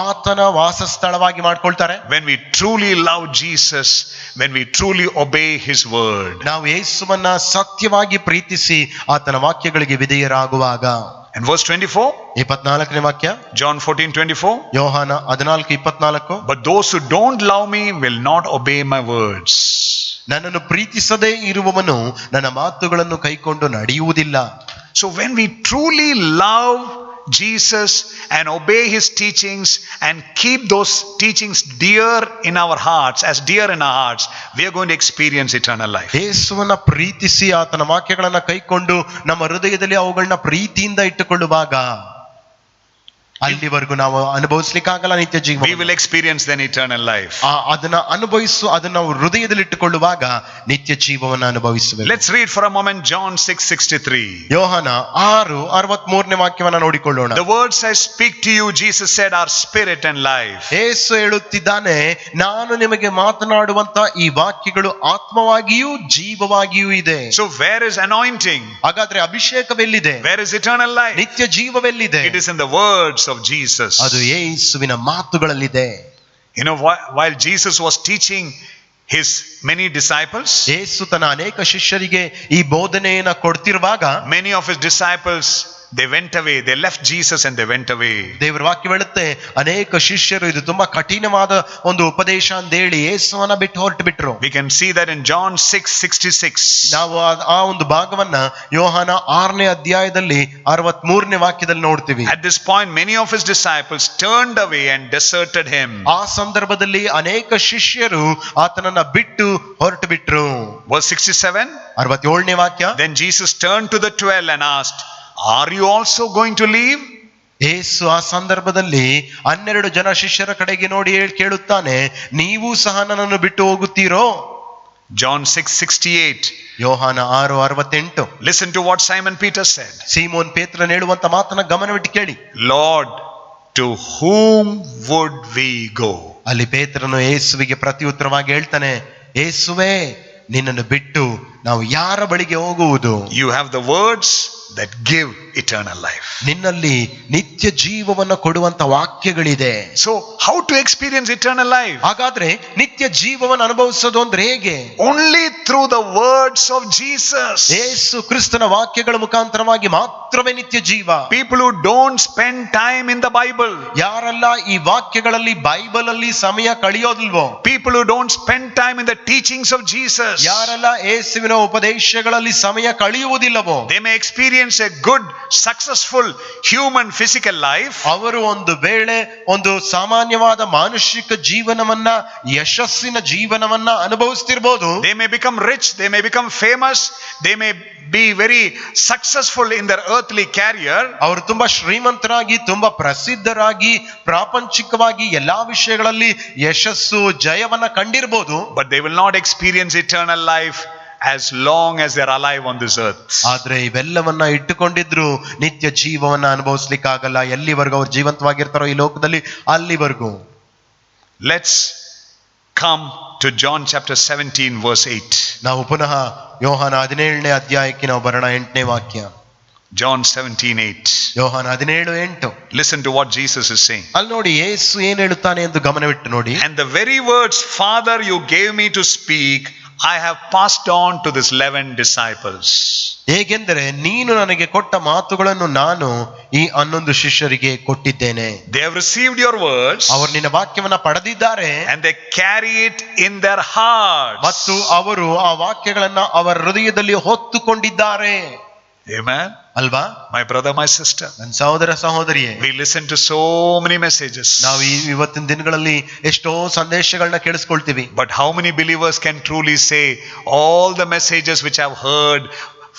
ಆತನ ವಾಸಸ್ಥಳವಾಗಿ ಮಾಡ್ಕೊಳ್ತಾರೆ? When we truly love Jesus, when we truly obey his word. ನಾವು ಯೇಸುವನ್ನ ಸತ್ಯವಾಗಿ ಪ್ರೀತಿಸಿ ಆತನ ವಾಕ್ಯಗಳಿಗೆ ವಿಧೇಯರಾಗುವಾಗ. And verse 24, 24ನೇ ವಾಕ್ಯ, John 14:24. ಯೋಹಾನ 14:24. But those who don't love me will not obey my words. ನನ್ನನ್ನು ಪ್ರೀತಿಸದೇ ಇರುವವನು ನನ್ನ ಮಾತುಗಳನ್ನು ಕೈಕೊಂಡು ನಡೆಯುವುದಿಲ್ಲ. So when we truly love Jesus and obey his teachings and keep those teachings dear in our hearts, as dear in our hearts, we are going to experience eternal life. ಯೇಸುವನ್ನ ಪ್ರೀತಿಸಿ ಆತನ ವಾಕ್ಯಗಳನ್ನ ಕೈಕೊಂಡು ನಮ್ಮ ಹೃದಯದಲ್ಲಿ ಅವುಗಳನ್ನ ಪ್ರೀತಿಯಿಂದ ಇಟ್ಟುಕೊಳ್ಳುವಾಗ ಅಲ್ಲಿವರೆಗೂ ನಾವು ಅನುಭವಿಸ್ಲಿಕ್ಕಾಗಲ್ಲ ನಿತ್ಯ ಜೀವ. We will experience then eternal life. ಅದನ್ನ ನಾವು ಹೃದಯದಲ್ಲಿ ಇಟ್ಟುಕೊಳ್ಳುವಾಗ ನಿತ್ಯ ಜೀವವನ್ನ ಅನುಭವಿಸುವೆ. Let's read for a moment John 6:63. ಯೋಹಾನ 6:63ನೇ ವಾಕ್ಯವನ್ನ ನೋಡಿಕೊಳ್ಳೋಣ. The words I speak to you, Jesus said, are spirit and life. ಯೇಸು ಹೇಳುತ್ತಿದ್ದಾನೆ, ನಾನು ನಿಮಗೆ ಮಾತನಾಡುವಂತ ಈ ವಾಕ್ಯಗಳು ಆತ್ಮವಾಗಿಯೂ ಜೀವವಾಗಿಯೂ ಇದೆ. So where is anointing? ಹಾಗಾದ್ರೆ ಅಭಿಷೇಕವೆಲ್ಲಿದೆ? Where is eternal life? ನಿತ್ಯ ಜೀವವೆಲ್ಲಿದೆ? It is in the words of Jesus. ಅದು ಯೇಸುವಿನ ಮಾತುಗಳಲ್ಲಿದೆ. You know, while Jesus was teaching his many disciples, ಯೇಸು ತನ್ನ ಅನೇಕ ಶಿಷ್ಯರಿಗೆ ಈ ಬೋಧನೆಯನ್ನ ಕೊಡ್ತಿರುವಾಗ, many of his disciples, they went away. They left Jesus and they went away. ದೇವರ ವಾಕ್ಯ ಹೇಳುತ್ತೆ, ಅನೇಕ ಶಿಷ್ಯರು ಇದು ತುಂಬಾ ಕಠಿಣವಾದ ಒಂದು ಉಪದೇಶ ಅಂತ ಹೇಳಿ ಯೇಸುವನ್ನ ಬಿಟ್ಟು ಹೊರಟು ಬಿಟ್ರು. We can see that in John 6:66. ನಾವು ಆ ಒಂದು ಭಾಗವನ್ನ ಯೋಹಾನ 6ನೇ ಅಧ್ಯಾಯದಲ್ಲಿ 63ನೇ ವಾಕ್ಯದಲ್ಲಿ ನೋಡ್ತೀವಿ. At this point, many of his disciples turned away and deserted him. ಆ ಸಂದರ್ಭದಲ್ಲಿ ಅನೇಕ ಶಿಷ್ಯರು ಆತನನ್ನ ಬಿಟ್ಟು ಹೊರಟು ಬಿಟ್ರು. Verse 67. 67ನೇ ವಾಕ್ಯ, Then Jesus turned to the 12 and asked, are you also going to leave? ಯೇಸು ಆ ಸಂದರ್ಭದಲ್ಲಿ 12 ಜನ ಶಿಷ್ಯರ ಕಡೆಗೆ ನೋಡಿ ಕೇಳುತ್ತಾನೆ, ನೀವು ಸಹ ನನ್ನನ್ನು ಬಿಟ್ಟು ಹೋಗುತ್ತೀರೋ? John 6:68. ಯೋಹಾನ 6:68. Listen to what Simon Peter said. Simon ಪೇತ್ರನು ಹೇಳುವಂತ ಮಾತನ್ನ ಗಮನವಿಟ್ಟು ಕೇಳಿ. Lord, to whom would we go? ಅಲ್ಲಿ ಪೇತ್ರನು ಯೇಸುವಿಗೆ ಪ್ರತ್ಯುತ್ತರವಾಗಿ ಹೇಳ್ತಾನೆ, ಯೇಸುವೇ, ನಿನ್ನನ್ನು ಬಿಟ್ಟು ನಾವು ಯಾರ ಬಳಿಗೆ ಹೋಗುವುದು? You have the words that give eternal life. ನಿನ್ನಲ್ಲಿ ನಿತ್ಯ ಜೀವವನ್ನು ಕೊಡುವಂತ ವಾಕ್ಯಗಳಿದೆ. So how to experience eternal life? ಹಾಗಾದ್ರೆ ನಿತ್ಯ ಜೀವವನ್ನು ಅನುಭವಿಸೋದು ಅಂದ್ರೆ ಹೇಗೆ? Only through the words of Jesus. ಯೇಸು ಕ್ರಿಸ್ತನ ವಾಕ್ಯಗಳ ಮುಖಾಂತರವಾಗಿ ಮಾತ್ರವೇ ನಿತ್ಯ ಜೀವ. People who don't spend time in the Bible, ಯಾರೆಲ್ಲ ಈ ವಾಕ್ಯಗಳಲ್ಲಿ ಬೈಬಲ್ ಅಲ್ಲಿ ಸಮಯ ಕಳೆಯೋದಿಲ್ವೋ, people who don't spend time in the teachings of Jesus, ಯಾರೆಲ್ಲ ಯೇಸುವಿನ ಉಪದೇಶಗಳಲ್ಲಿ ಸಮಯ ಕಳೆಯುವುದಿಲ್ಲವೋ, they may experience a good successful human physical life. ಅವರು ಒಂದು ವೇಳೆ ಒಂದು ಸಾಮಾನ್ಯವಾದ ಮಾನುಷಿಕ ಜೀವನವನ್ನ, ಯಶಸ್ಸಿನ ಜೀವನವನ್ನ ಅನುಭವಿಸ್ತಿರ್ಬೋದು. They may become rich, they may become famous, they may be very successful in their earthly career. ಅವರು ತುಂಬಾ ಶ್ರೀಮಂತರಾಗಿ, ತುಂಬಾ ಪ್ರಸಿದ್ಧರಾಗಿ, ಪ್ರಾಪಂಚಿಕವಾಗಿ ಎಲ್ಲಾ ವಿಷಯಗಳಲ್ಲಿ ಯಶಸ್ಸು, ಜಯವನ್ನ ಕಂಡಿರ್ಬೋದು. But they will not experience eternal life as long as they are alive on this earth. ಆದ್ರೆ ಇವೆಲ್ಲವನ್ನ ಇಟ್ಟುಕೊಂಡಿದ್ರು ನಿತ್ಯ ಜೀವವನ್ನ ಅನುಭವಿಸ್ಲಿಕ್ಕಾಗಲ್ಲ. ಎಲ್ಲಿವರೆಗೂ ಅವ್ರು ಜೀವಂತವಾಗಿರ್ತಾರೋ ಈ ಲೋಕದಲ್ಲಿ, ಅಲ್ಲಿವರೆಗೂ. Let's come to John chapter 17 verse 8. ನಾವು ಪುನಃ ಯೋಹಾನ 17ನೇ ಅಧ್ಯಾಯಕ್ಕೆ ನಾವು ಬರೋಣ. 8ನೇ ವಾಕ್ಯ, John 17:8. ಯೋಹಾನ 17:8. Listen to what Jesus is saying. ಅಲ್ಲಿ ನೋಡಿ ಯೇಸು ಏನ್ ಹೇಳುತ್ತಾನೆ ಎಂದು ಗಮನವಿಟ್ಟು ನೋಡಿ. And the very words, Father, you gave me to speak, I have passed on to these 11 disciples. ಹೇಗೆಂದರೆ ನೀನು ನನಗೆ ಕೊಟ್ಟ ಮಾತುಗಳನ್ನು ನಾನು ಈ 11 ಶಿಷ್ಯರಿಗೆ ಕೊಟ್ಟಿದ್ದೇನೆ. They have received your words, ಅವರು ನಿನ್ನ ವಾಕ್ಯವನ್ನ ಪಡೆದಿದ್ದಾರೆ, and they carry it in their hearts. ಮತ್ತು ಅವರು ಆ ವಾಕ್ಯಗಳನ್ನ ಅವರ ಹೃದಯದಲ್ಲಿ ಹೊತ್ತುಕೊಂಡಿದ್ದಾರೆ. Amen. ಅಲ್ವಾ? My brother, my sister, ನನ್ನ ಸಹೋದರ ಸಹೋದರಿಯೇ, we listen to so many messages. ನಾವು ಇವತ್ತಿನ ದಿನಗಳಲ್ಲಿ ಎಷ್ಟೋ ಸಂದೇಶಗಳನ್ನ ಕೇಳಿಸ್ಕೊಳ್ತೀವಿ. But how many believers can truly say all the messages which I've heard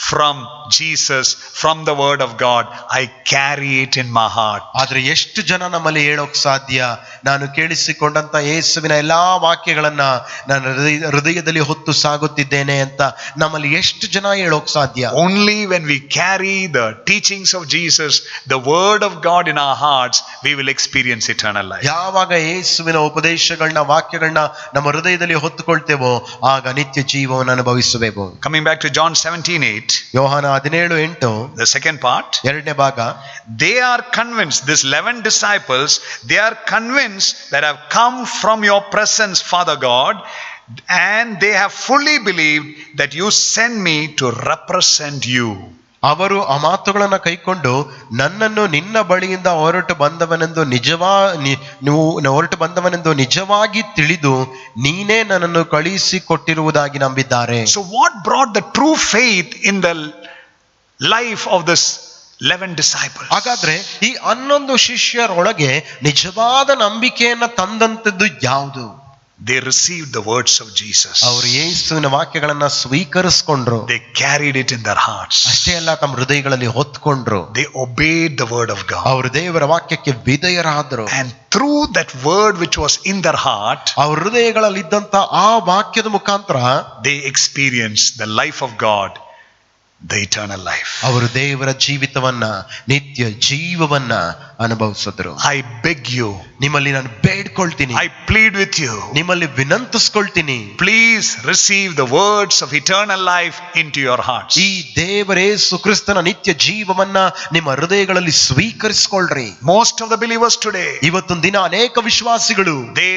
from Jesus, from the word of God, I carry it in my heart. ಆದ್ರೆ ಎಷ್ಟು ಜನ ನಮ್ಮಲ್ಲಿ ಹೇಳೋಕ್ ಸಾಧ್ಯ, ನಾನು ಕೇಳಿಸಿಕೊಂಡಂತ ಯೇಸುವಿನ ಎಲ್ಲಾ ವಾಕ್ಯಗಳನ್ನ ನಾನು ಹೃದಯದಲ್ಲಿ ಹೊತ್ತು ಸಾಗುತ್ತಿದ್ದೇನೆ ಅಂತ ನಮ್ಮಲ್ಲಿ ಎಷ್ಟು ಜನ ಹೇಳೋಕ್ ಸಾಧ್ಯ? Only when we carry the teachings of Jesus, the word of God in our hearts, we will experience eternal life. ಯಾವಾಗ ಯೇಸುವಿನ ಉಪದೇಶಗಳನ್ನ ವಾಕ್ಯಗಳನ್ನ ನಮ್ಮ ಹೃದಯದಲ್ಲಿ ಹೊತ್ತುಕೊಳ್ತೇವೋ ಆಗ ನಿತ್ಯ ಜೀವವನ್ನು ಅನುಭವಿಸುವೆವು. Coming back to John 17:8, ಯೋಹಾನ 17:8, the second part, ಎರಡನೇ ಭಾಗ. they are convinced, this 11 disciples, they are convinced that I have come from your presence, Father God, and they have fully believed that you send me to represent you. ಅವರು ಆ ಮಾತುಗಳನ್ನ ಕೈಕೊಂಡು ನನ್ನನ್ನು ನಿನ್ನ ಬಳಿಯಿಂದ ಹೊರಟು ಬಂದವನೆಂದು ನಿಜವಾಗಿ ತಿಳಿದು ನೀನೇ ನನ್ನನ್ನು ಕಳುಹಿಸಿಕೊಟ್ಟಿರುವುದಾಗಿ ನಂಬಿದ್ದಾರೆ. So what brought the true faith in the life of this 11 disciples? ಹಾಗಾದ್ರೆ ಈ 11 ಶಿಷ್ಯರೊಳಗೆ ನಿಜವಾದ ನಂಬಿಕೆಯನ್ನ ತಂದಂತದ್ದು ಯಾವುದು? They received the words of Jesus. ಅವರು ಯೇಸುವಿನ ವಾಕ್ಯಗಳನ್ನ ಸ್ವೀಕರಿಸಿಕೊಂಡ್ರು. They carried it in their hearts. ಅಷ್ಟೇ ಅಲ್ಲ, ತಮ್ಮ ಹೃದಯಗಳಲ್ಲಿ ಹೊತ್ಕೊಂಡ್ರು. They obeyed the word of God. ಅವರು ದೇವರ ವಾಕ್ಯಕ್ಕೆ ವಿಧೇಯರಾದರು. And through that word which was in their heart, ಅವರ ಹೃದಯಗಳಲ್ಲಿ ಇದ್ದಂತ ಆ ವಾಕ್ಯದ ಮುಖಾಂತರ they experienced the life of God, the eternal life. ಅವರು ದೇವರ ಜೀವಿತವನ್ನ, ನಿತ್ಯ ಜೀವವನ್ನ ಅನುಭವಿಸಿದ್ರು. I beg you, ನಿಮ್ಮಲ್ಲಿ ನಾನು ಬೇಡ್ಕೊಳ್ತೀನಿ, I plead with you, ನಿಮ್ಮಲ್ಲಿ ವಿನಂತಿಸ್ಕೊಳ್ತೀನಿ, please receive the words of eternal life into your hearts. ಈ ದೇವರ ಯೇಸು ಕ್ರಿಸ್ತನ ನಿತ್ಯ ಜೀವವನ್ನ ನಿಮ್ಮ ಹೃದಯಗಳಲ್ಲಿ ಸ್ವೀಕರಿಸಿಕೊಳ್ಳ್ರಿ. Most of the believers today, ಇವತ್ತೊಂದು ದಿನ ಅನೇಕ ವಿಶ್ವಾಸಿಗಳು they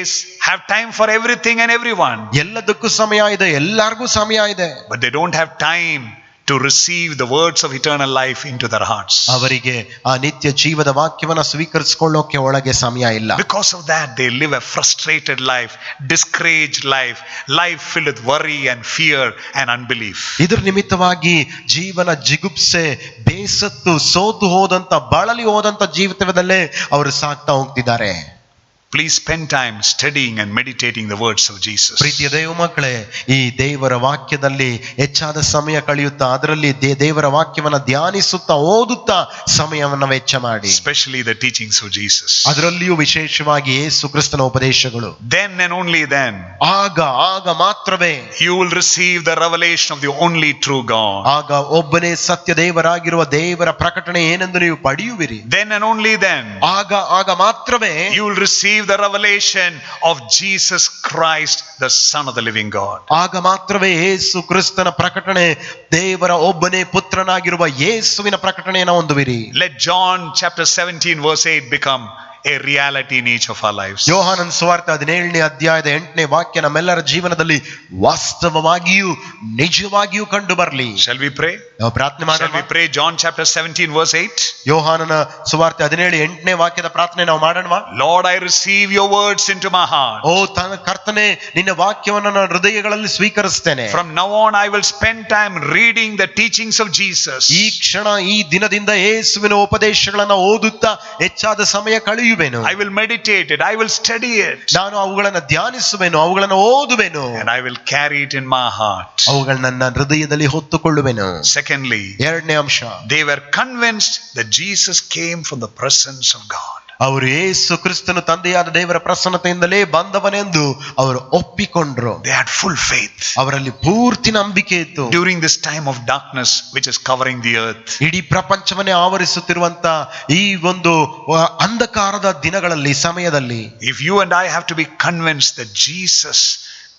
have time for everything and everyone, ಎಲ್ಲದಕ್ಕೂ ಸಮಯ ಇದೆ, ಎಲ್ಲರಿಗೂ ಸಮಯ ಇದೆ, but they don't have time to receive the words of eternal life into their hearts. ಅವರಿಗೆ ಆ ನಿತ್ಯ ಜೀವದ ವಾಕ್ಯವನ್ನ ಸ್ವೀಕರಿಸಿಕೊಳ್ಳೋಕೆ ಒಳಗೆ ಸಮಯ ಇಲ್ಲ. Because of that, they live a frustrated life, discouraged life, life filled with worry and fear and unbelief. ಇದರ ನಿಮಿತ್ತವಾಗಿ ಜೀವನ ಜಿಗುಪ್ಸೆ, ಬೇಸತ್ತು, ಸೋತು ಹೋದಂತ, ಬಳಲಿ ಹೋದಂತ ಜೀವಿತದಲ್ಲೇ ಅವರು ಸಾಕ್ತಾ ಹೋಗ್ತಿದ್ದಾರೆ. Please spend time studying and meditating the words of Jesus. ಪ್ರೀತಿಯ ದೇವ ಮಕ್ಕಳೇ, ಈ ದೇವರ ವಾಕ್ಯದಲ್ಲಿ ಹೆಚ್ಚಾದ ಸಮಯ ಕಳೆಯುತ್ತಾ, ಅದರಲ್ಲಿ ದೇವರ ವಾಕ್ಯವನ್ನ ಧ್ಯಾನಿಸುತ್ತಾ, ಓದುತ್ತಾ ಸಮಯವನ್ನ ವೆಚ್ಚ ಮಾಡಿ. Especially the teachings of Jesus. ಅದರಲ್ಲಿಯೂ ವಿಶೇಷವಾಗಿ ಯೇಸು ಕ್ರಿಸ್ತನ ಉಪದೇಶಗಳು. Then and only then, ಆಗ ಮಾತ್ರವೇ you will receive the revelation of the only true God. ಆಗ ಒಬ್ಬನೇ ಸತ್ಯ ದೇವರಾಗಿರುವ ದೇವರ ಪ್ರಕಟಣೆ ಏನೆಂದು ನೀವು ಪಡೆಯುವಿರಿ. Then and only then, ಆಗ ಮಾತ್ರವೇ you will receive the revelation of Jesus Christ, the Son of the living God. ಆಗ ಮಾತ್ರವೇ ಯೇಸು ಕ್ರಿಸ್ತನ ಪ್ರಕಟಣೆ, ದೇವರ ಒಬ್ಬನೇ ಪುತ್ರನಾಗಿರುವ ಯೇಸುವಿನ ಪ್ರಕಟಣೆಯನ್ನು ಹೊಂದುವಿರಿ. Let John chapter 17 verse 8 become a reality in each of our lives. ಯೋಹಾನನ ಸುವಾರ್ತೆ 17ನೇ ಅಧ್ಯಾಯದ 8ನೇ ವಾಕ್ಯ ನಮ್ಮೆಲ್ಲರ ಜೀವನದಲ್ಲಿ ವಾಸ್ತವವಾಗಿಯೂ ನಿಜವಾಗಿಯೂ ಕಂಡು ಬರಲಿ. Shall we pray? ನಾವು ಪ್ರಾರ್ಥನೆ Shall we ಮಾಡೋಣ. pray John chapter 17 verse 8? ಯೋಹಾನನ ಸುವಾರ್ತೆ 17:8ನೇ ವಾಕ್ಯದ ಪ್ರಾರ್ಥನೆ ನಾವು ಮಾಡೋಣವಾ? Lord, I receive your words into my heart. ಓ ಕರ್ತನೇ, ನಿನ್ನ ವಾಕ್ಯವನ್ನು ನಾನು ಹೃದಯಗಳಲ್ಲಿ ಸ್ವೀಕರಿಸ್ತೇನೆ. From now on I will spend time reading the teachings of Jesus. ಈ ಕ್ಷಣ, ಈ ದಿನದಿಂದ ಯೇಸುವಿನ ಉಪದೇಶಗಳನ್ನು ಓದುತ್ತಾ ಹೆಚ್ಚಾದ ಸಮಯ ಕಳೆಯುವೆನು. I will meditate it, I will study it, ನಾನು ಅವುಗಳನ್ನು ಧ್ಯಾನಿಸುವೆನು, ಅವುಗಳನ್ನು ಓದುವೆನು, and I will carry it in my heart. ಅವುಗಳನ್ನ ನನ್ನ ಹೃದಯದಲ್ಲಿ ಹೊತ್ತುಕೊಳ್ಳುವೆನು. Secondly, ಎರಡನೇ ಅಂಶ, they were convinced that Jesus came from the presence of God. ಅವರು ಯೇಸು ಕ್ರಿಸ್ತನು ತಂದೆಯಾದ ದೇವರ ಪ್ರಸನ್ನತೆಯಿಂದಲೇ ಬಂದವನೆಂದು ಅವರು ಒಪ್ಪಿಕೊಂಡ್ರು. They had full faith. ಅವರಲ್ಲಿ ಪೂರ್ತಿ ನಂಬಿಕೆ ಇತ್ತು. During this time of darkness which is covering the earth, ಇಡೀ ಪ್ರಪಂಚವನ್ನೇ ಆವರಿಸುತ್ತಿರುವಂತ ಈ ಒಂದು ಅಂಧಕಾರದ ದಿನಗಳಲ್ಲಿ, ಸಮಯದಲ್ಲಿ, if you and I have to be convinced that Jesus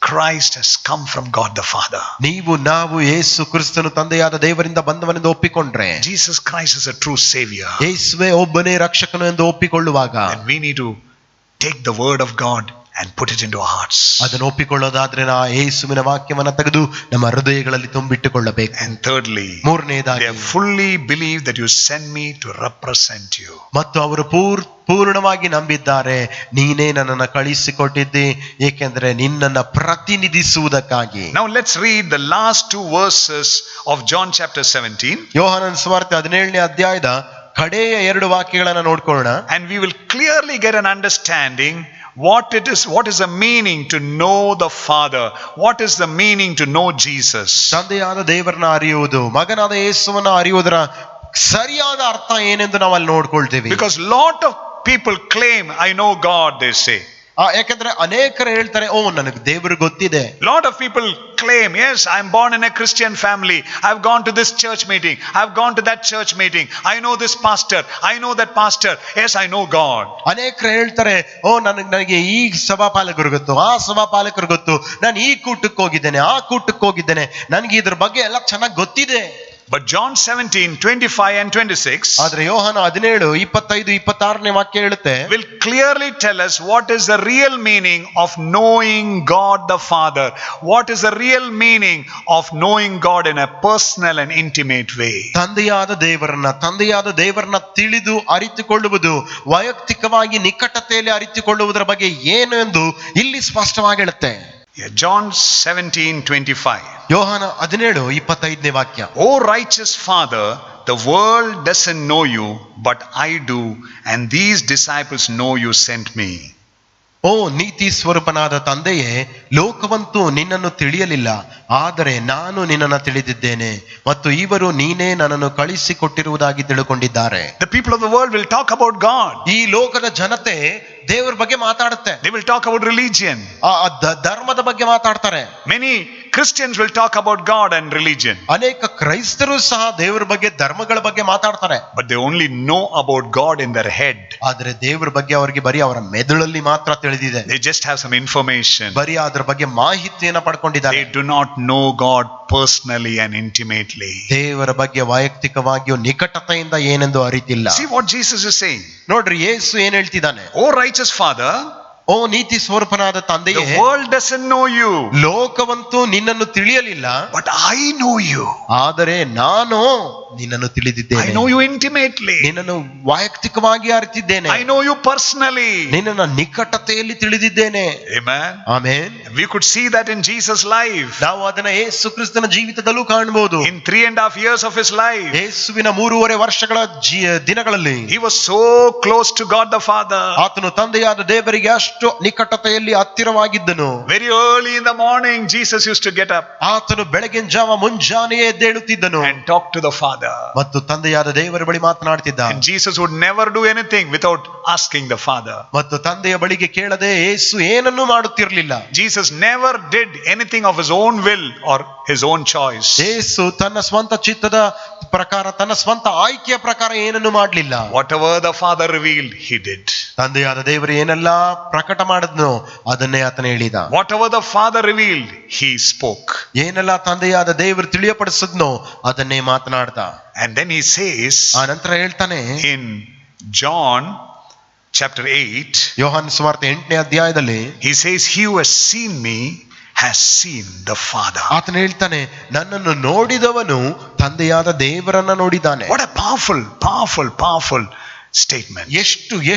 Christ has come from God the Father, ನಾವು ಯೇಸು ಕ್ರಿಸ್ತನು ತಂದೆಯಾದ ದೇವರಿಂದ ಬಂದವನೆಂದು ಒಪ್ಪಿಕೊಂಡ್ರೆ, Jesus Christ is a true Savior, ಯೇಸುವೇ ಒಬ್ಬನೇ ರಕ್ಷಕನು ಎಂದು ಒಪ್ಪಿಕೊಳ್ಳುವಾಗ, and we need to take the word of God and put it into our hearts. ಅದನ್ನು ಒಪ್ಪಿಕೊಳ್ಳೋದಾದ್ರೆ ಯೇಸುವಿನ ವಾಕ್ಯವನ್ನ ತೆಗೆದು ನಮ್ಮ ಹೃದಯಗಳಲ್ಲಿ ತುಂಬಿಟ್ಟುಕೊಳ್ಳಬೇಕು. And thirdly, ಮೂರನೇದಾಗಿ, they fully believe that you send me to represent you. ಮತ್ತು ಅವರು ಪೂರ್ಣವಾಗಿ ನಂಬಿದ್ದಾರೆ, ನೀನೇ ನನ್ನನ್ನು ಕಳಿಸಿಕೊಟ್ಟಿದ್ದಿ, ಏಕೆಂದರೆ ನಿನ್ನನ್ನು ಪ್ರತಿನಿಧಿಸುವುದಕ್ಕಾಗಿ. Now let's read the last two verses of John chapter 17. ಯೋಹಾನನ ಸುವಾರ್ತೆ 17ನೇ ಅಧ್ಯಾಯದ ಕಡೆಯ 2 ವಾಕ್ಯಗಳನ್ನು ನೋಡ್ಕೊಳ್ಳೋಣ. And we will clearly get an understanding what is the meaning to know the Father? What is the meaning to know Jesus? ತಂದೆಯಾದ ದೇವರನ್ನ ಅರಿಯುವುದು, ಮಗನಾದ ಯೇಸುವನ್ನ ಅರಿಯುವುದರ ಸರಿಯಾದ ಅರ್ಥ ಏನೆಂದು ನಾವು ಅಲ್ಲಿ ನೋಡ್ಕೊಳ್ತೇವೆ. Because lot of people claim, I know God, they say. ಯಾಕಂದ್ರೆ ಅನೇಕರು ಹೇಳ್ತಾರೆ, ಓ ನನಗೆ ದೇವರು ಗೊತ್ತಿದೆ. Lot of people claim, yes, I'm born in a Christian family, I've gone to this church meeting, I've gone to that church meeting, I know this pastor, I know that pastor, yes, I know God. ಅನೇಕರು ಹೇಳ್ತಾರೆ, ಓ ನನಗೆ ಈ ಸಭಾಪಾಲಕರು ಗೊತ್ತು, ಆ ಸಭಾಪಾಲಕರು ಗೊತ್ತು, ನಾನು ಈ ಕೂಟಕ್ಕೆ ಹೋಗಿದ್ದೇನೆ, ಆ ಕೂಟಕ್ಕೆ ಹೋಗಿದ್ದೇನೆ, ನನಗೆ ಇದ್ರ ಬಗ್ಗೆ ಎಲ್ಲ ಚೆನ್ನಾಗಿ ಗೊತ್ತಿದೆ. But John 17:25 and 26 ಆದ್ರೆ ಯೋಹಾನ 17:25-26 ವಾಕ್ಯ ಹೇಳುತ್ತೆ, will clearly tell us what is the real meaning of knowing God the Father. What is the real meaning of knowing God in a personal and intimate way. ತಂದೆಯಾದ ದೇವರನ್ನ ತಿಳಿದು ಅರಿತುಕೊಳ್ಳುವುದು, ವೈಯಕ್ತಿಕವಾಗಿ ನಿಕಟತೆಯಲ್ಲಿ ಅರಿತುಕೊಳ್ಳುವುದರ ಬಗ್ಗೆ ಏನು ಎಂದು ಇಲ್ಲಿ ಸ್ಪಷ್ಟವಾಗಿ ಹೇಳುತ್ತೆ. John 17:25. ಯೋಹಾನ 17:25 ವಾಕ್ಯ. O righteous Father, the world doesn't know you, but I do, and these disciples know you sent me. ಓ ನೀತಿ ಸ್ವರೂಪನಾದ ತಂದೆಯೇ, ಲೋಕವಂತೂ ನಿನ್ನನ್ನು ತಿಳಿಯಲಿಲ್ಲ, ಆದರೆ ನಾನು ನಿನ್ನನ್ನು ತಿಳಿದಿದ್ದೇನೆ, ಮತ್ತು ಇವರು ನೀನೇ ನನ್ನನ್ನು ಕಳಿಸಿಕೊಟ್ಟಿರುವುದಾಗಿ ತಿಳುಕೊಂಡಿದ್ದಾರೆ. The people of the world will talk about God. ಈ ಲೋಕದ ಜನತೆ ದೇವರ ಬಗ್ಗೆ ಮಾತಾಡುತ್ತೆ. They will talk about religion. ಧರ್ಮದ ಬಗ್ಗೆ ಮಾತಾಡ್ತಾರೆ. Many Christians will talk about God and religion. ಅನೇಕ ಕ್ರೈಸ್ತರು ಸಹ ದೇವರ ಬಗ್ಗೆ, ಧರ್ಮಗಳ ಬಗ್ಗೆ ಮಾತಾಡ್ತಾರೆ. But they only know about God in their head. ಆದ್ರೆ ದೇವರ ಬಗ್ಗೆ ಅವರಿಗೆ ಬರೀ ಅವರ ಮೆದುಳಲ್ಲಿ ಮಾತ್ರ ತಿಳಿದಿದೆ. They just have some information. ಬರೀ ಅದರ ಬಗ್ಗೆ ಮಾಹಿತಿಯನ್ನ ಪಡ್ಕೊಂಡಿದ್ದಾರೆ. They do not know God personally and intimately. ದೇವರ ಬಗ್ಗೆ ವೈಯಕ್ತಿಕವಾಗಿಯೂ ನಿಕಟತೆಯಿಂದ ಏನೆಂದು ಅರಿತಿಲ್ಲ. See what Jesus is saying. ನೋಡ್ರಿ, ಯೇಸು ಏನ್ ಹೇಳ್ತಿದ್ದಾನೆ. O righteous Father, ಓ ನೀತಿ ಸ್ವರೂಪನಾದ ತಂದೆಯೇ, the world doesn't know you, ಲೋಕವಂತೂ ನಿನ್ನನ್ನು ತಿಳಿಯಲಿಲ್ಲ, but I know you. ಆದರೆ ನಾನು ನಿನ್ನನ್ನು ತಿಳಿದಿದ್ದೇನೆ. I know you intimately. ನಿನ್ನನ್ನು ವೈಯಕ್ತಿಕವಾಗಿ ಅರಿತಿದ್ದೇನೆ. I know you personally. ನಿನ್ನನ್ನು ನಿಕಟತೆಯಲ್ಲಿ ತಿಳಿದಿದ್ದೇನೆ. Amen. Amen. We could see that in Jesus' life. ನಾವು ಅದನ್ನ ಯೇಸು ಕ್ರಿಸ್ತನ ಜೀವಿತದಲ್ಲೂ ಕಾಣಬಹುದು. In 3.5 years of his life, ಯೇಸುವಿನ 3.5 ವರ್ಷಗಳ ದಿನಗಳಲ್ಲಿ he was so close to God the Father. ಆತನು ತಂದೆಯಾದ ದೇವರಿಗೆ ಅಷ್ಟು ನಿಕಟತೆಯಲ್ಲಿ ಹತ್ತಿರವಾಗಿದ್ದನು. Very early in the morning, Jesus used to get up. ಆತನು ಬೆಳಗಿನ ಜಾವ ಮುಂಜಾನೆಯೇ ಎದ್ದೇಳುತ್ತಿದ್ದನು and talk to the Father. ಮತ್ತು ತಂದೆಯಾದ ದೇವರ ಬಳಿ ಮಾತನಾಡ್ತಿದ್ದ. And Jesus would never do anything without asking the Father. ಮತ್ತು ತಂದೆಯ ಬಳಿಗೆ ಕೇಳದೆ ಯೇಸು ಏನನ್ನೂ ಮಾಡುತ್ತಿರಲಿಲ್ಲ. Jesus never did anything of his own will or his own choice. ಯೇಸು ತನ್ನ ಸ್ವಂತ ಚಿತ್ತದ ಪ್ರಕಾರ, ತನ್ನ ಸ್ವಂತ ಆಯ್ಕೆಯ ಪ್ರಕಾರ ಏನನ್ನೂ ಮಾಡಲಿಲ್ಲ. Whatever the Father revealed, he did. ತಂದೆಯಾದ ದೇವರು ಏನೆಲ್ಲ ಪ್ರಕಟ ಮಾಡಿದ್ನೋ ಅದನ್ನೇ ಆತನ ಹೇಳಿದ. Whatever the Father revealed, he spoke. ಏನೆಲ್ಲ ತಂದೆಯಾದ ದೇವರು ತಿಳಿಯಪಡಿಸಿದ್ನೋ ಅದನ್ನೇ ಮಾತನಾಡ್ದ. And then he says, ಆ ನಂತರ ಹೇಳ್ತಾನೆ in John chapter 8, ಯೋಹಾನ ಸುವಾರ್ತೆ 8ನೇ ಅಧ್ಯಾಯದಲ್ಲಿ, he says, he who has seen me has seen the Father. ಆತನು ಹೇಳ್ತಾನೆ, ನನ್ನನ್ನು ನೋಡಿದವನು ತಂದೆಯಾದ ದೇವರನ್ನ ನೋಡಿದ್ದಾನೆ. What a powerful statement.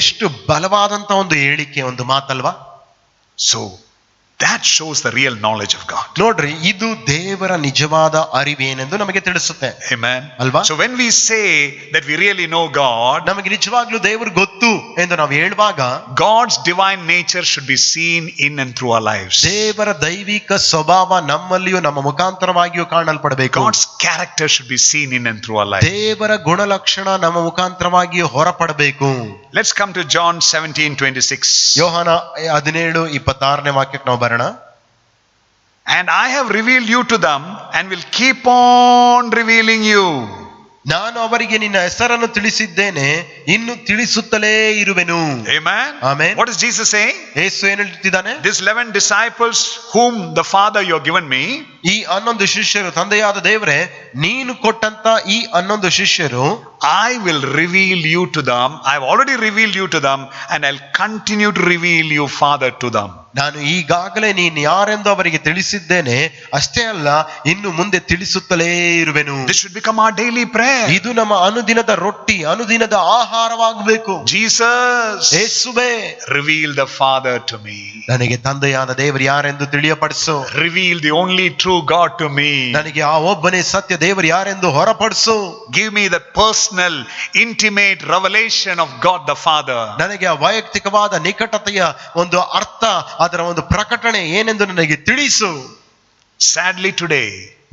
ಎಷ್ಟು ಬಲವಾದಂತ ಒಂದು ಹೇಳಿಕೆ, ಒಂದು ಮಾತಲ್ವಾ? So that shows the real knowledge of God. ನೋಡ್ರಿ, ಇದು ದೇವರ ನಿಜವಾದ ಅರಿವೇನೆಂದು ನಮಗೆ ತಿಳಿಸುತ್ತೆ. Amen. ಅಲ್ವಾ? So when we say that we really know God, ನಮಗೆ ನಿಜವಾಗ್ಲೂ ದೇವರು ಗೊತ್ತು ಎಂದು ನಾವು ಹೇಳುವಾಗ, God's divine nature should be seen in and through our lives. ದೇವರ ದೈವಿಕ ಸ್ವಭಾವ ನಮ್ಮಲ್ಲಿಯೂ ನಮ್ಮ ಮುಖಾಂತರವಾಗಿಯೂ ಕಾಣಲ್ಪಡಬೇಕು. God's character should be seen in and through our lives. ದೇವರ ಗುಣಲಕ್ಷಣ ನಮ್ಮ ಮುಖಾಂತರವಾಗಿಯೂ ಹೊರಪಡಬೇಕು. Let's come to John 17:26. ಯೋಹಾನ 17:26 ವಾಕ್ಯಕ್ಕೆ ನಾವು ಬರೋಣ. And I have revealed you to them and will keep on revealing you. ನಾನು ಅವರಿಗೆ ನಿನ್ನ ಹೆಸರನ್ನು ತಿಳಿಸಿದ್ದೇನೆ, ಇನ್ನು ತಿಳಿಸುತ್ತಲೇ ಇರುವೆನು. Amen. Amen. What is Jesus saying? ಯೇಸು ಏನು ಹೇಳ್ತಿದ್ದಾನೆ? These 11 disciples whom the Father you have given me, ಈ 11 ಶಿಷ್ಯರು, ತಂದೆಯಾದ ದೇವರೇ ನೀನು ಕೊಟ್ಟಂತ ಈ 11 ಶಿಷ್ಯರು, I will reveal you to them. I have already revealed you to them and I'll continue to reveal you, Father, to them. ನಾನು ಈಗಾಗಲೇ ನೀನು ಯಾರೆಂದು ಅವರಿಗೆ ತಿಳಿಸಿದ್ದೇನೆ, ಅಷ್ಟೇ ಅಲ್ಲ ಇನ್ನು ಮುಂದೆ ತಿಳಿಸುತ್ತಲೇ ಇರುವೆನು. This should become our daily prayer. ಇದು ನಮ್ಮ ಅನುದಿನದ ರೊಟ್ಟಿ, ಅನುದಿನದ ಆಹಾರ ಆಹಾರವಾಗಬೇಕು. Jesus, ಯೇಸುವೇ, reveal the Father to me. ನನಗೆ ತಂದೆಯಾದ ದೇವರು ಯಾರೆಂದು ತಿಳಿಯಪಡಿಸು. Reveal the only true God to me. ನನಗೆ ಆ ಒಬ್ಬನೇ ಸತ್ಯ ದೇವರು ಯಾರೆಂದು ಹೊರಪಡಿಸು. Give me the personal, intimate revelation of God the Father. ನನಗೆ ಆ ವೈಯಕ್ತಿಕವಾದ ನಿಕಟತೆಯ ಒಂದು ಅರ್ಥ, ಅದರ ಒಂದು ಪ್ರಕಟಣೆ ಏನೆಂದು ನನಗೆ ತಿಳಿಸು. Sadly today,